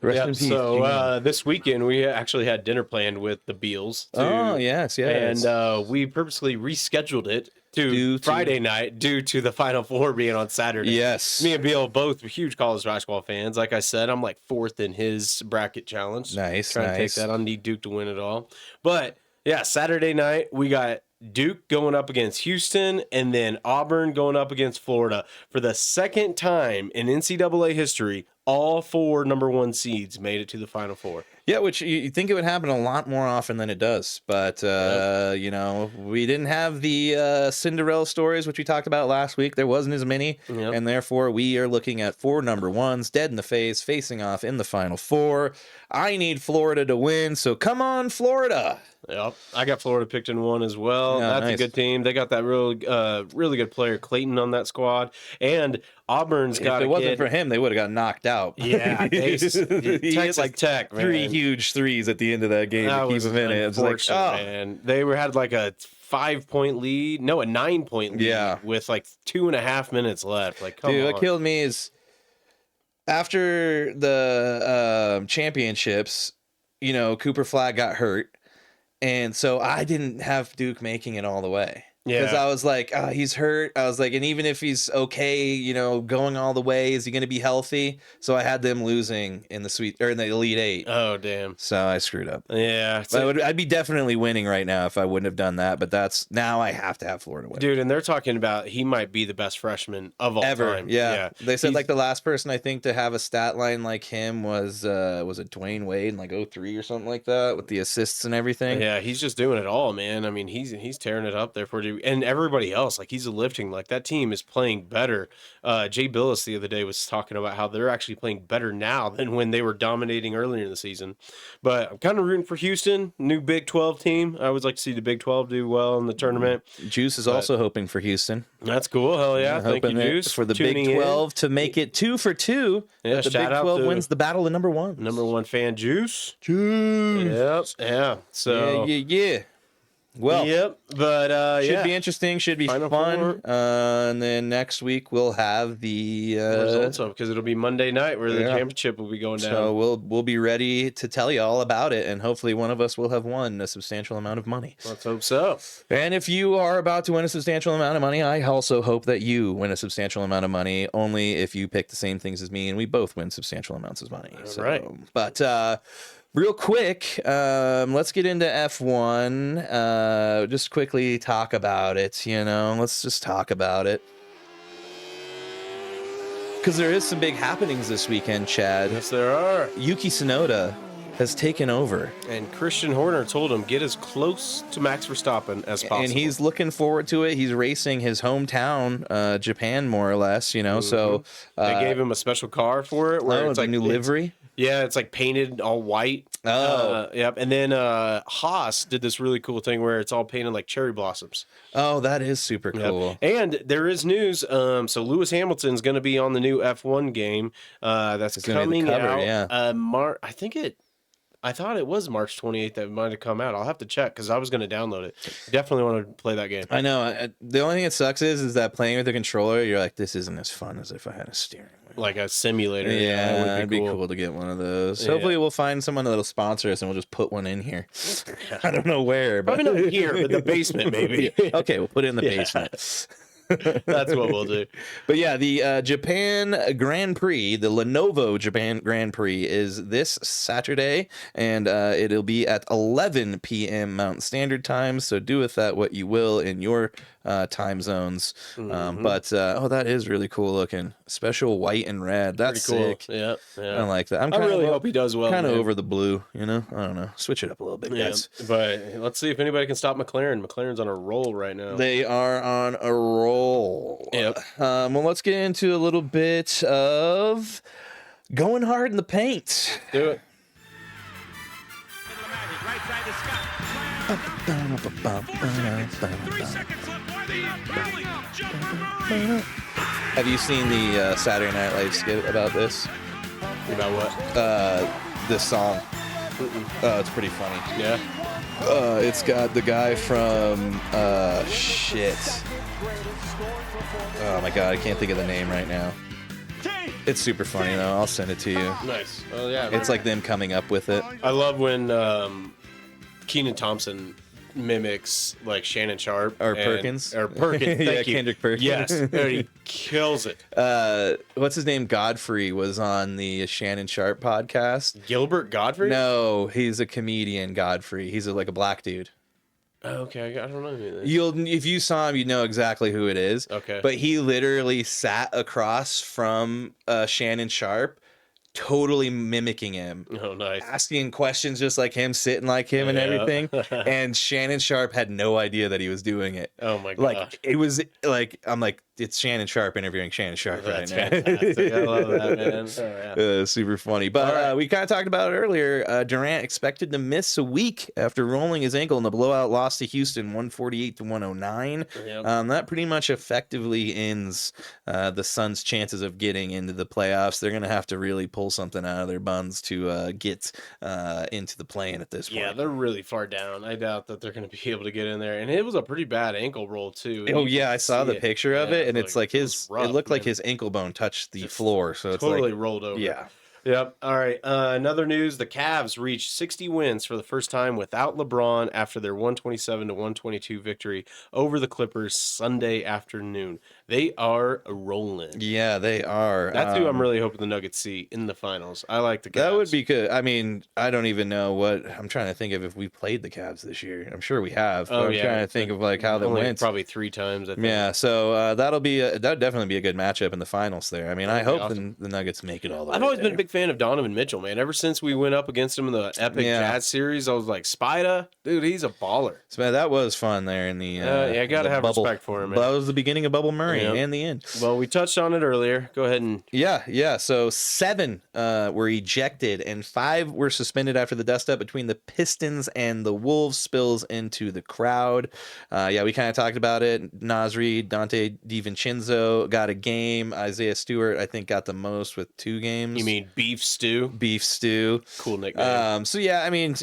Rest Yep, in peace. so this weekend we actually had dinner planned with the Beals. Oh, yes. And we purposely rescheduled it to Friday night due to the Final Four being on Saturday. Yes. Me and Beal both huge college basketball fans. Like I said, I'm like fourth in his bracket challenge. Nice, Trying to take nice. that. I need Duke to win it all. But yeah, Saturday night we got Duke going up against Houston and then Auburn going up against Florida. For the second time in NCAA history, all four number one seeds made it to the Final Four. Yeah, which you think it would happen a lot more often than it does. But, you know, we didn't have the Cinderella stories, which we talked about last week. There wasn't as many. Yep. And therefore, we are looking at four number ones dead in the face, facing off in the Final Four. I need Florida to win. So come on, Florida. Yep, I got Florida picked in one as well. Yeah, That's nice. a good team. They got that really good player Clayton on that squad, and Auburn's got. If it a wasn't kid. for him, they would have got knocked out. Yeah, he hit Texas like Tech, three man. huge threes at the end of that game That to keep was him in it. It was like, unfortunate, man. They had like a 5-point lead, no, a 9-point lead, Yeah. with like 2.5 minutes left. Like, come dude, on. what killed me is after the championships, you know, Cooper Flag got hurt. And so I didn't have Duke making it all the way. Because Yeah. I was like, oh, he's hurt. I was like, and even if he's okay, you know, going all the way, is he going to be healthy? So I had them losing in the Elite Eight. Oh, damn. So I screwed up. Yeah. But I'd be definitely winning right now if I wouldn't have done that. But now I have to have Florida win. Dude, and they're talking about he might be the best freshman of all Ever. time. Yeah. They said He's- like the last person I think to have a stat line like him was it Dwayne Wade in like 03 or something like that with the assists and everything. Yeah, he's just doing it all, man. I mean, he's tearing it up there for you, and everybody else. Like he's lifting. Like that team is playing better. Jay Billis the other day was talking about how they're actually playing better now than when they were dominating earlier in the season. But I'm kind of rooting for Houston, new Big 12 team. I always like to see the Big 12 do well in the tournament. Juice is also hoping for Houston. That's cool. Hell yeah! Thank you, Hoping it Juice, for the tuning Big in. 12 to make it 2 for 2. Yeah, the shout Big out 12 to wins the battle of number one. Number one fan, Juice. Juice. Yep. Yeah. So. Yeah. Well, Yep. But should yeah. be interesting. Should be Final fun. Four. And then next week we'll have the Results of because it'll be Monday night where the yeah. championship will be going down. So we'll be ready to tell you all about it, and hopefully one of us will have won a substantial amount of money. Let's hope so. And if you are about to win a substantial amount of money, I also hope that you win a substantial amount of money. Only if you pick the same things as me, and we both win substantial amounts of money. So, right. But real quick, let's get into F1. Just quickly talk about it. You know, let's just talk about it. Because there is some big happenings this weekend, Chad. Yes, there are. Yuki Tsunoda has taken over. And Christian Horner told him get as close to Max Verstappen as possible. And he's looking forward to it. He's racing his hometown, Japan, more or less, you know. So they gave him a special car for it. Where oh, it's the like new livery. Yeah, it's like painted all white. Oh. Yep. And then Haas did this really cool thing where it's all painted like cherry blossoms. Oh, that is super Yep. cool. And there is news. So Lewis Hamilton's going to be on the new F1 game that's It's gonna be coming the cover, out. yeah. I think it I thought it was March 28th that might have come out. I'll have to check because I was going to download it. Definitely want to play that game. I know. The only thing that sucks is that playing with the controller, you're like, this isn't as fun as if I had a steering wheel. Like a simulator. Yeah, that would it'd be cool to get one of those. Yeah. Hopefully, we'll find someone that'll sponsor us, and we'll just put one in here. I don't know where, but Probably not here, but the basement maybe. Okay, we'll put it in the Yeah. basement. That's what we'll do. But yeah, the Japan Grand Prix, the Lenovo Japan Grand Prix, is this Saturday, and it'll be at 11 p.m. Mountain Standard Time. So do with that what you will in your time zones. But that is really cool looking. Special white and red. That's Pretty cool. sick. Yeah, I like that. I really hope he does well. Kind of man. over the blue, I don't know. Switch it up a little bit, Yeah, guys. but let's see if anybody can stop McLaren. McLaren's on a roll right now. They are on a roll. Yep. Well, let's get into a little bit of going hard in the paint. Do it. Have you seen the Saturday Night Live skit about this? About what? This song. It's pretty funny. Yeah. It's got the guy from shit. Oh my god, I can't think of the name right now. It's super funny though. I'll send it to you. Nice. Oh yeah. It's like them coming up with it. I love when Keenan Thompson mimics like Shannon Sharp Or Perkins. Or Perkins. Yeah, Thank you. Kendrick Perkins. Yes. And he kills it. What's his name? Godfrey was on the Shannon Sharp podcast. Gilbert Godfrey? No, he's a comedian. Godfrey. He's like a black dude. Oh, okay, I don't know who that is. If you saw him, you know exactly who it is. Okay. But he literally sat across from Shannon Sharp, totally mimicking him. Oh, nice. Asking questions just like him, sitting like him, and Yeah. everything. And Shannon Sharp had no idea that he was doing it. Oh my gosh. Like it was like I'm like it's Shannon Sharp interviewing Shannon Sharp That's right now. fantastic. I love that, man. Oh, yeah. Super funny. But we kind of talked about it earlier. Durant expected to miss a week after rolling his ankle in the blowout loss to Houston, 148-109. Yep. That pretty much effectively ends the Suns' chances of getting into the playoffs. They're going to have to really pull something out of their buns to get into the play-in at this point. Yeah, they're really far down. I doubt that they're going to be able to get in there. And it was a pretty bad ankle roll, too. Oh, You yeah, could I saw see the picture of Yeah, it, and it's like it was rough, it looked like man. his ankle bone touched the floor. So it's Totally like, rolled over. yeah. Yep. All right. Another news: the Cavs reached 60 wins for the first time without LeBron after their 127-122 victory over the Clippers Sunday afternoon. They are rolling. Yeah, they are. That's who I'm really hoping the Nuggets see in the finals. I like the Cavs. That would be good. I mean, I don't even know what I'm trying to think of if we played the Cavs this year. I'm sure we have. But I'm trying to think of like how that Only went. Probably 3 times. I think. Yeah, so that'll definitely be a good matchup in the finals there. I mean, I hope awesome. the Nuggets make it all the way. I've always been a there. big fan of Donovan Mitchell, man. Ever since we went up against him in the Epic Yeah. Jazz series, I was like, Spida, dude, he's a baller. So, man, that was fun there in the. Yeah, gotta the have bubble. respect for him, man. That was the beginning of Bubble Murray Yep. and the end. Well, we touched on it earlier. Go ahead and Yeah. So 7 were ejected and 5 were suspended after the dust-up between the Pistons and the Wolves spills into the crowd. We kind of talked about it. Nasri, Dante DiVincenzo got a game. Isaiah Stewart, I think, got the most with 2 games. you mean beef stew? Beef Stew. Cool nickname. I mean,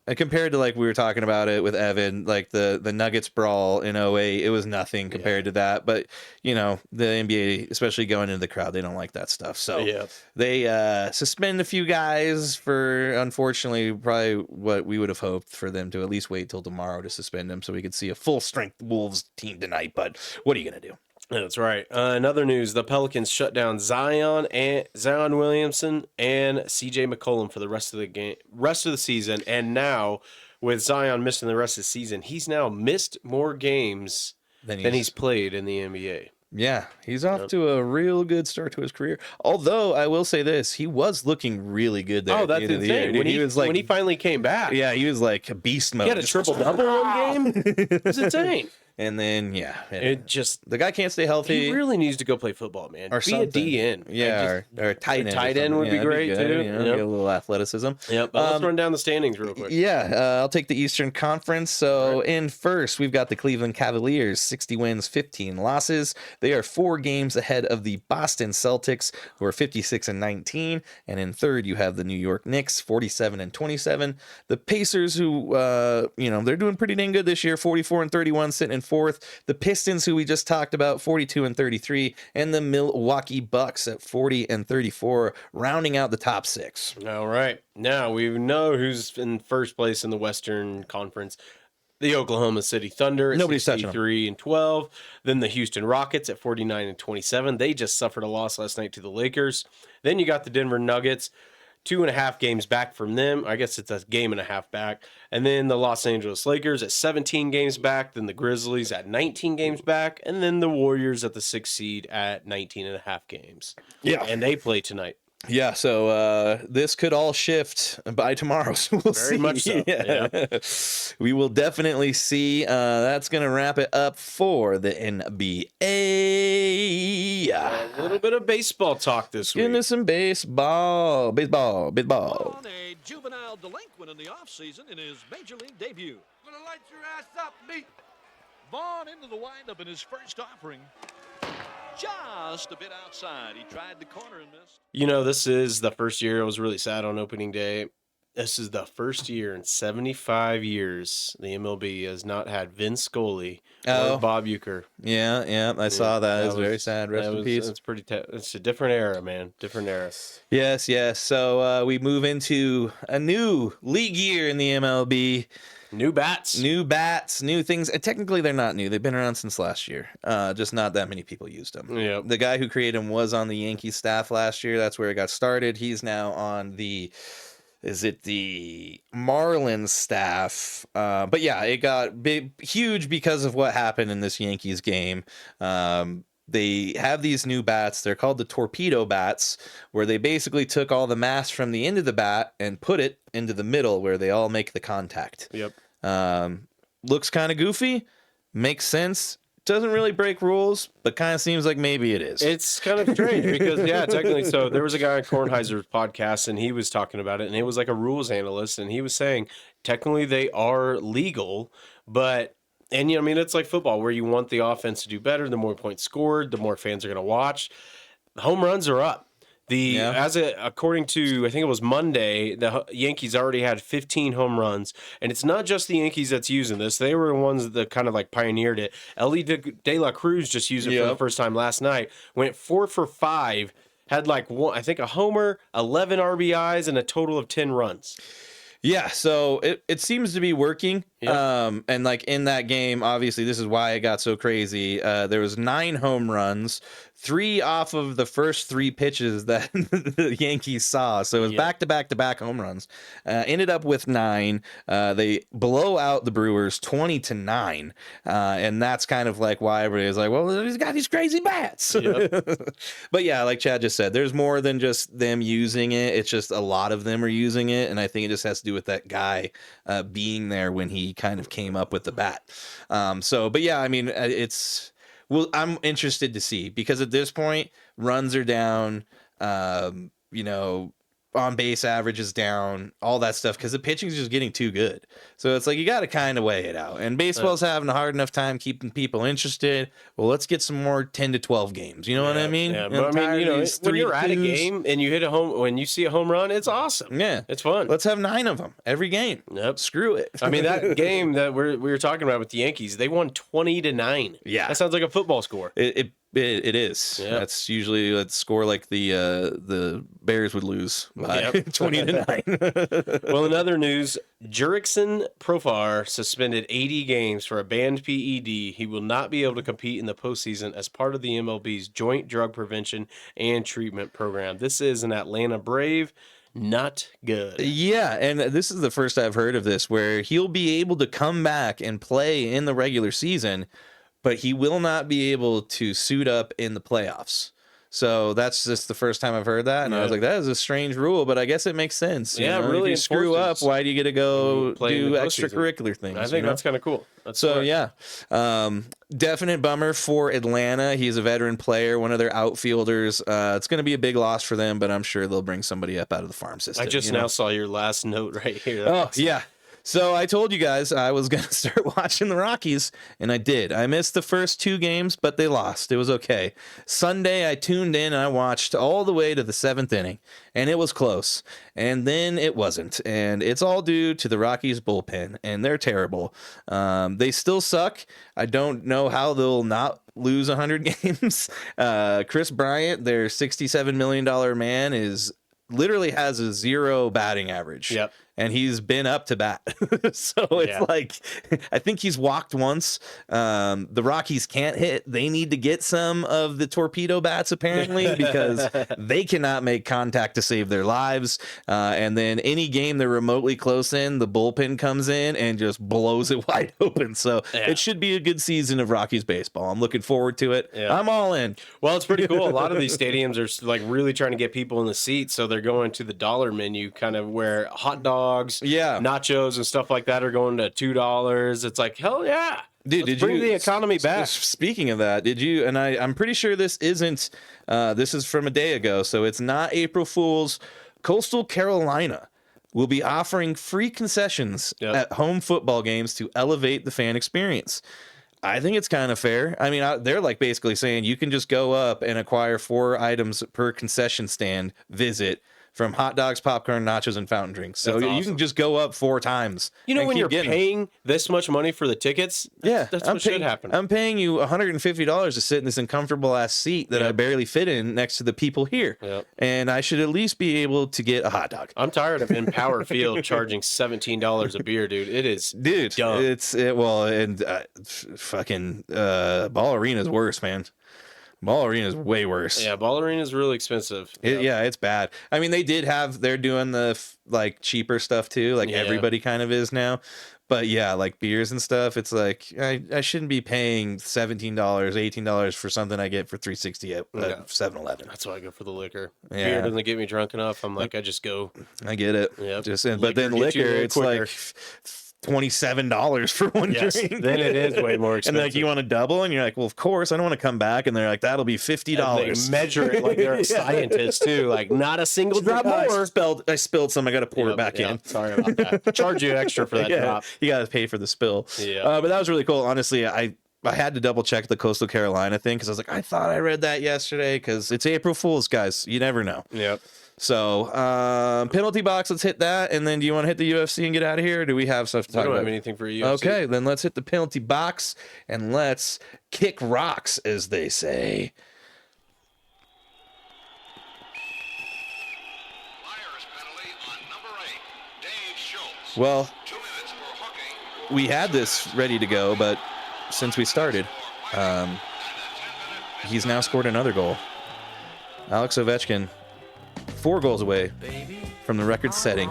compared to like we were talking about it with Evan, like the Nuggets brawl in 08, it was nothing compared to that. But you know, the NBA, especially going into the crowd, they don't like that stuff. So Yeah. they suspend a few guys for, unfortunately, probably what we would have hoped for them to at least wait till tomorrow to suspend them so we could see a full strength Wolves team tonight. But what are you gonna do? That's right. Another news: the Pelicans shut down Zion Williamson and CJ McCollum for the rest of the season. And now, with Zion missing the rest of the season, he's now missed more games than he's played in the NBA. Yeah, he's off to a real good start to his career. Although I will say this, he was looking really good there. Oh, at the that's end of the year. insane! He was like, when he finally came back, yeah, he was like a beast mode. he had a Just- triple double one game. It's insane. And then It just the guy can't stay healthy. he really needs to go play football, man. Or Be something. a DN. Or a tight end. Tight end would be that'd great good, too. You know, get a little athleticism. Yep. But let's run down the standings real quick. I'll take the Eastern Conference. So in first, we've got the Cleveland Cavaliers, 60 wins, 15 losses. They are 4 games ahead of the Boston Celtics, who are 56 and 19. And in third, you have the New York Knicks, 47 and 27. The Pacers, who they're doing pretty dang good this year, 44 and 31, sitting in fourth. The Pistons, who we just talked about, 42 and 33, and the Milwaukee Bucks at 40 and 34, rounding out the top 6. All right. Now we know who's in first place in the Western Conference. The Oklahoma City Thunder at Nobody's touching 63 and 12. Then the Houston Rockets at 49 and 27. They just suffered a loss last night to the Lakers. Then you got the Denver Nuggets, 2.5 games back from them. I guess it's a game and a half back. And then the Los Angeles Lakers at 17 games back. Then the Grizzlies at 19 games back. And then the Warriors at the 6th seed at 19 and a half games. Yeah. And they play tonight. Yeah, so this could all shift by tomorrow. So we'll Very see. much so. Yeah. We will definitely see. That's going to wrap it up for the NBA. A little bit of baseball talk this week. Getting to some baseball. On a juvenile delinquent in the offseason in his major league debut. Gonna light your ass up, meat. Vaughn into the windup in his first offering. Just a bit outside. He tried the corner and missed. You know, this is the first year. I was really sad on opening day. This is the first year in 75 years the MLB has not had Vince Scully or Bob Uecker. Yeah, I saw that. It's very sad. Rest in peace. It's it's a different era, man. Different era. Yes. So we move into a new league year in the MLB. New bats, new things. Technically, they're not new. They've been around since last year. Just not that many people used them. Yep. The guy who created them was on the Yankees staff last year. That's where it got started. He's now on the Marlins staff? But yeah, it got huge because of what happened in this Yankees game. They have these new bats. They're called the torpedo bats, where they basically took all the mass from the end of the bat and put it into the middle where they all make the contact. Yep. Looks kind of goofy. Makes sense. Doesn't really break rules, but kind of seems like maybe it is. It's kind of strange because, yeah, technically. So there was a guy on Kornheiser's podcast, and he was talking about it, and it was like a rules analyst, and he was saying technically they are legal, but. And, you know, I mean, it's like football where you want the offense to do better. The more points scored, the more fans are going to watch. Home runs are up. According to, I think it was Monday, the Yankees already had 15 home runs. And it's not just the Yankees that's using this. They were the ones that kind of like pioneered it. Ellie De La Cruz just used it for the first time last night. Went 4 for 5, had like one, I think a homer, 11 RBIs, and a total of 10 runs. Yeah, so it seems to be working. Yep. And like in that game, obviously, this is why it got so crazy. There was 9 home runs, 3 off of the first 3 pitches that the Yankees saw. So it was back-to-back-to-back home runs. Ended up with 9. They blow out the Brewers 20-9. And that's kind of like why everybody's like, well, he's got these crazy bats. Yep. But yeah, like Chad just said, there's more than just them using it. It's just a lot of them are using it. And I think it just has to do with that guy being there when he kind of came up with the bat. But yeah, I mean, I'm interested to see, because at this point runs are down, on base average is down, all that stuff, because the pitching is just getting too good. So it's like you got to kind of weigh it out. And baseball's having a hard enough time keeping people interested. Well, let's get some more 10 to 12 games. You know what I mean? Yeah, but I mean, when you're at a game and you hit when you see a home run, it's awesome. Yeah, it's fun. Let's have 9 of them every game. Yep. Screw it. I mean, that game that we were talking about with the Yankees, they won 20-9. Yeah, that sounds like a football score. It is. Yep. That's usually a score like the Bears would lose by 20-9. Well, in other news, Jurickson Profar suspended 80 games for a banned PED. He will not be able to compete in the postseason as part of the MLB's Joint Drug Prevention and Treatment Program. This is an Atlanta Brave. Not good. Yeah, and this is the first I've heard of this, where he'll be able to come back and play in the regular season, but he will not be able to suit up in the playoffs. So that's just the first time I've heard that, and I was like, that is a strange rule, but I guess it makes sense. You know? really. If you screw up, enforces why do you get to go play in do the postseason. extracurricular things? I think that's kind of cool. That's so smart. yeah, definite bummer for Atlanta. He's a veteran player, one of their outfielders. It's going to be a big loss for them, but I'm sure they'll bring somebody up out of the farm system. I just now saw your last note right here. Oh yeah. So I told you guys I was going to start watching the Rockies, and I did. I missed the first 2 games, but they lost. It was okay. Sunday, I tuned in, and I watched all the way to the 7th inning, and it was close. And then it wasn't. And it's all due to the Rockies bullpen, and they're terrible. They still suck. I don't know how they'll not lose 100 games. Chris Bryant, their $67 million man, literally has a 0 batting average. Yep. And he's been up to bat. So it's like, I think he's walked once. The Rockies can't hit. They need to get some of the torpedo bats, apparently, because they cannot make contact to save their lives. And then any game they're remotely close in, the bullpen comes in and just blows it wide open. So it should be a good season of Rockies baseball. I'm looking forward to it. Yeah. I'm all in. Well, it's pretty cool. A lot of these stadiums are like really trying to get people in the seats. So they're going to the dollar menu, kind of where hot dogs, nachos and stuff like that are going to $2. It's like, hell yeah. Dude, Let's bring the economy back. Speaking of that, did you, and I'm pretty sure this isn't, this is from a day ago, so it's not April Fool's. Coastal Carolina will be offering free concessions at home football games to elevate the fan experience. I think it's kind of fair. I mean, they're like basically saying you can just go up and acquire 4 items per concession stand visit, from hot dogs, popcorn, nachos, and fountain drinks. So you can just go up 4 times. You know, when you're paying this much money for the tickets, that's what should happen. I'm paying you $150 to sit in this uncomfortable ass seat that I barely fit in next to the people here. Yep. And I should at least be able to get a hot dog. I'm tired of Empower Field charging $17 a beer, dude. It is dumb. Fucking Ball Arena is worse, man. Ball Arena is way worse. Yeah, Ball Arena is really expensive. It's bad. I mean, they're doing the like cheaper stuff too, like everybody kind of is now. But yeah, like beers and stuff, it's like I shouldn't be paying $17, $18 for something I get for $3.60 at 7-Eleven. That's why I go for the liquor. Yeah. Beer doesn't get me drunk enough. I'm like, I just go. I get it. Yep. But then liquor, it's quicker. Like $27 for one drink. Then it is way more expensive. And like, you want to double, and you're like, well, of course, I don't want to come back. And they're like, that'll be $50. And they measure it like they're a scientist too. Like, not a single drop more. I spilled some. I got to pour it back in. Sorry about that. Charge you extra for that drop. You got to pay for the spill. Yeah. But that was really cool. Honestly, I had to double check the Coastal Carolina thing because I was like, I thought I read that yesterday because it's April Fool's, guys. You never know. Yep. So, penalty box, let's hit that. And then do you want to hit the UFC and get out of here? Or do we have stuff to talk about? I don't have anything for UFC. Okay, then let's hit the penalty box and let's kick rocks, as they say. Well, we had this ready to go, but since we started, he's now scored another goal. Alex Ovechkin, 4 goals away from the record-setting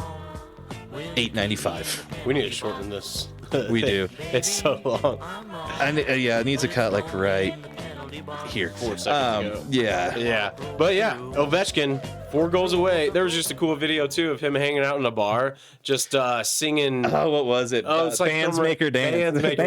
895. We need to shorten this. We do. It's so long. And it needs a cut like right here. 4 seconds ago. Yeah. But yeah, Ovechkin, 4 goals away. There was just a cool video too of him hanging out in a bar, just singing. Oh, what was it? Oh, it's like Fans Make Her Dance. Fans Make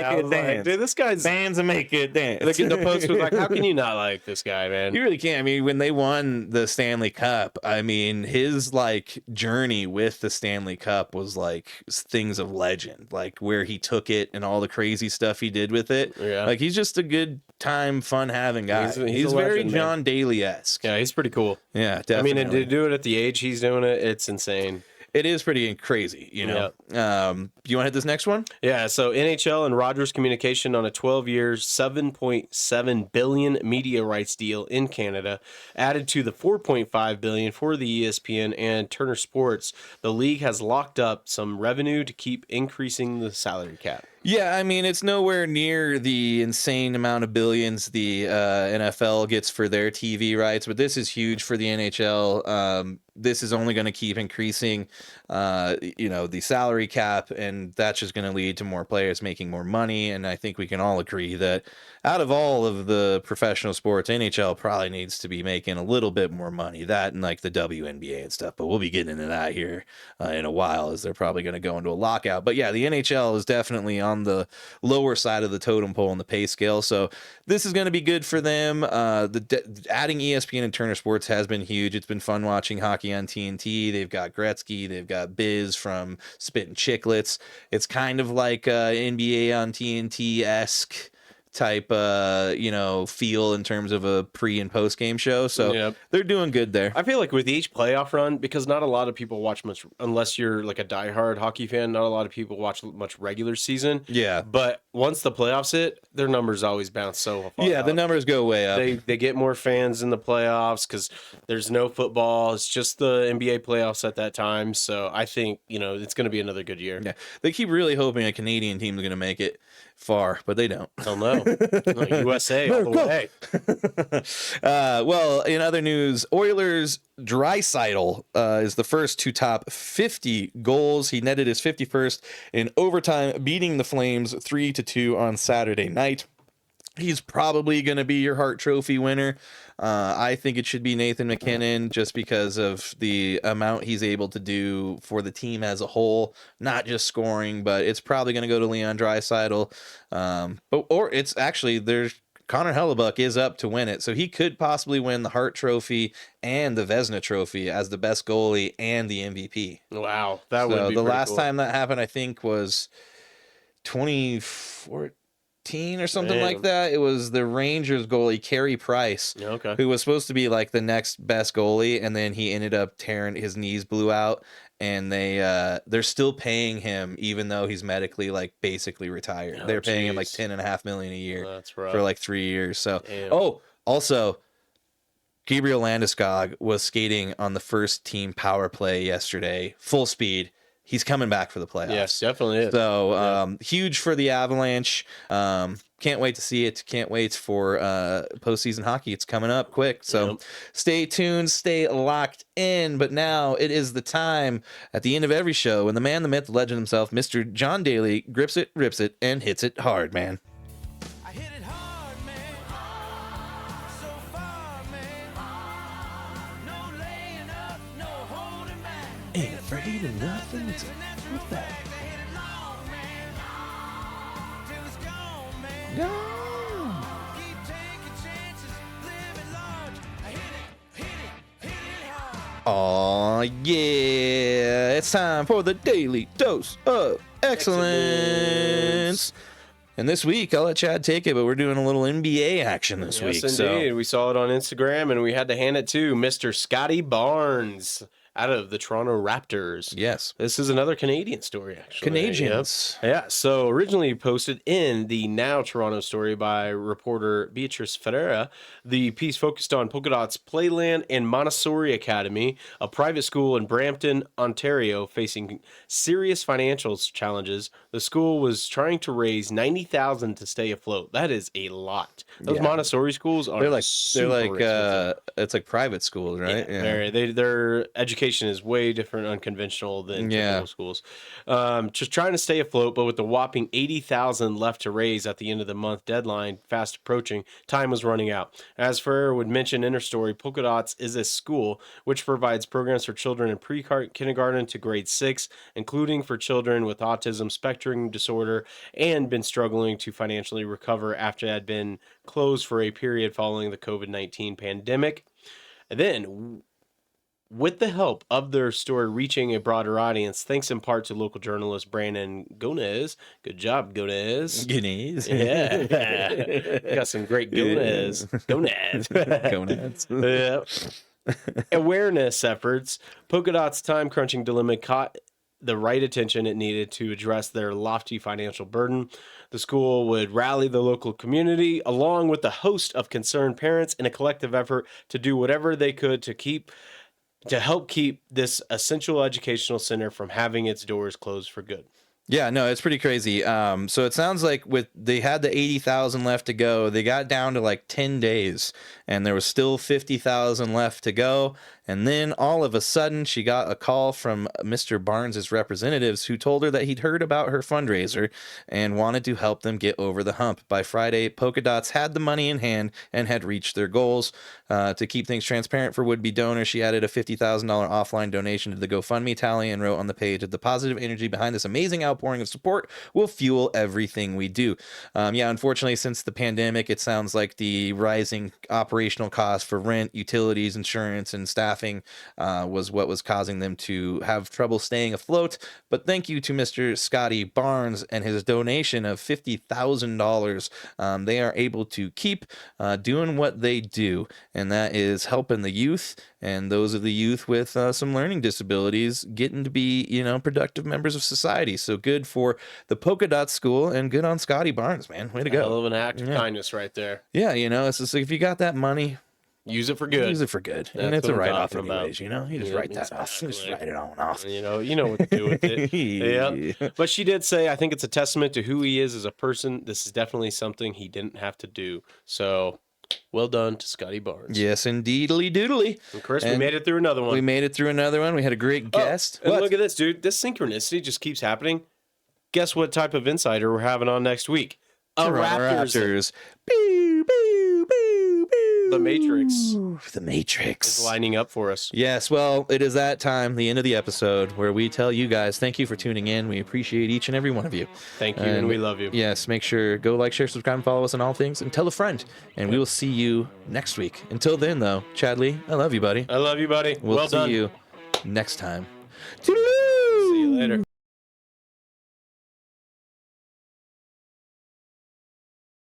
Her Dance. Like, dude, this guy's Fans Make It Dance. The post was like, how can you not like this guy, man? You really can't. I mean, when they won the Stanley Cup, I mean, his like journey with the Stanley Cup was like things of legend, like where he took it and all the crazy stuff he did with it. Yeah. Like, he's just a good time, fun having guy. He's very legend, John Daly-esque. Yeah, he's pretty cool. Yeah, definitely. I mean, and to do it at the age he's doing it, it's insane. It is pretty crazy, you know. Yeah. You want to hit this next one? Yeah, so NHL and Rogers Communication on a 12-year, $7.7 billion media rights deal in Canada, added to the $4.5 billion for the ESPN and Turner Sports. The league has locked up some revenue to keep increasing the salary cap. Yeah, I mean, it's nowhere near the insane amount of billions the NFL gets for their TV rights, but this is huge for the NHL. this is only going to keep increasing, the salary cap, and that's just going to lead to more players making more money. And I think we can all agree that out of all of the professional sports, NHL probably needs to be making a little bit more money. That and like the WNBA and stuff. But we'll be getting into that here in a while, as they're probably going to go into a lockout. But yeah, the NHL is definitely on the lower side of the totem pole in the pay scale. So this is going to be good for them. Adding ESPN and Turner Sports has been huge. It's been fun watching hockey on TNT. They've got Gretzky. They've got Biz from Spittin' Chicklets. It's kind of like NBA on TNT-esque type feel in terms of a pre and post game show. So they're doing good there. I feel like with each playoff run, because not a lot of people watch much, unless you're like a diehard hockey fan, not a lot of people watch much regular season. Yeah. But once the playoffs hit, their numbers always bounce so far Yeah, up. the numbers go way up. They get more fans in the playoffs because there's no football. It's just the NBA playoffs at that time. So I think, it's going to be another good year. Yeah. They keep really hoping a Canadian team is going to make it far, but they don't. Hell no. USA all the way. Well, in other news, Oilers' Draisaitl is the first to top 50 goals. He netted his 51st in overtime, beating the Flames 3-2 on Saturday night. He's probably going to be your Hart Trophy winner. I think it should be Nathan McKinnon, just because of the amount he's able to do for the team as a whole, not just scoring, but it's probably going to go to Leon Draisaitl. Or it's actually, Connor Hellebuck is up to win it, so he could possibly win the Hart Trophy and the Vezina Trophy as the best goalie and the MVP. Wow, that would be the pretty last cool. time that happened, I think, was 2014 or something like that. It was the Rangers goalie Carey Price, who was supposed to be like the next best goalie, and then he ended up his knees blew out, and they're still paying him even though he's medically like basically retired. They're paying him like $10.5 million a year for like 3 years. So also Gabriel Landeskog was skating on the first team power play yesterday, full speed. He's coming back for the playoffs. Yes, definitely is. So huge for the Avalanche. Can't wait to see it. Can't wait for postseason hockey. It's coming up quick. So stay tuned, stay locked in. But now it is the time at the end of every show when the man, the myth, the legend himself, Mr. John Daly, grips it, rips it, and hits it hard, man. I hit it hard, man. So far, man. No laying up, no holding back. Ain't afraid of nothing. It's a back. Keep taking chances, living large. I hit it hard. Aw, yeah. It's time for the Daily Dose of Excellence. And this week, I'll let Chad take it, but we're doing a little NBA action this week. Yes, indeed. We saw it on Instagram, and we had to hand it to Mr. Scotty Barnes out of the Toronto Raptors. Yes. This is another Canadian story, actually. Canadians. Yep. Yeah, so originally posted in the Now Toronto story by reporter Beatrice Ferreira. The piece focused on Polka Dot's Playland and Montessori Academy, a private school in Brampton, Ontario, facing serious financial challenges. The school was trying to raise $90,000 to stay afloat. That is a lot. Those Montessori schools are super expensive. It's like private schools, right? Yeah. Their education is way different, unconventional than typical schools. Just trying to stay afloat, but with the whopping $80,000 left to raise at the end of the month deadline fast approaching, time was running out. As Ferrer would mention in her story, Polka Dots is a school which provides programs for children in pre-kindergarten to grade 6, including for children with autism spectrum disorder, and been struggling to financially recover after it had been closed for a period following the COVID-19 pandemic. And then, with the help of their story reaching a broader audience, thanks in part to local journalist Brandon Gonez. Good job, Gonez. Guineas. Yeah. Got some great Gonez. Gonez. Gonads. Yeah. Awareness efforts. Polka Dot's time-crunching dilemma caught the right attention it needed to address their lofty financial burden. The school would rally the local community along with a host of concerned parents in a collective effort to do whatever they could to help keep this essential educational center from having its doors closed for good. Yeah, no, it's pretty crazy. So it sounds like they had the 80,000 left to go. They got down to like 10 days, and there was still 50,000 left to go. And then all of a sudden, she got a call from Mr. Barnes's representatives who told her that he'd heard about her fundraiser and wanted to help them get over the hump. By Friday, Polka Dots had the money in hand and had reached their goals. To keep things transparent for would-be donors, she added a $50,000 offline donation to the GoFundMe tally and wrote on the page that the positive energy behind this amazing outpouring of support will fuel everything we do. Unfortunately, since the pandemic, it sounds like the rising operational costs for rent, utilities, insurance, and staffing was what was causing them to have trouble staying afloat. But thank you to Mr. Scotty Barnes and his donation of $50,000. They are able to keep doing what they do, and that is helping the youth and those of the youth with some learning disabilities getting to be, productive members of society. So good for the Polka Dot School and good on Scotty Barnes, man. Way to go. Hell of an act of kindness right there. Yeah, it's just like if you got that money, use it for good. Use it for good. That's and it's a what I'm write-off talking anyways, about. You just write that off. You just write it on off. You know what to do with it. Yeah. But she did say, I think it's a testament to who he is as a person. This is definitely something he didn't have to do. So well done to Scotty Barnes. Yes, indeedly doodly. And Chris, we made it through another one. We made it through another one. We had a great guest. And look at this, dude. This synchronicity just keeps happening. Guess what type of insider we're having on next week? Raptors. The Matrix. The Matrix is lining up for us. Yes, well, it is that time, the end of the episode, where we tell you guys, thank you for tuning in. We appreciate each and every one of you. Thank you, and we love you. Yes, make sure, go like, share, subscribe, and follow us on all things, and tell a friend. And we will see you next week. Until then, though, Chadley, I love you, buddy. I love you, buddy. We'll well see done. you next time. Toodaloo! See you later.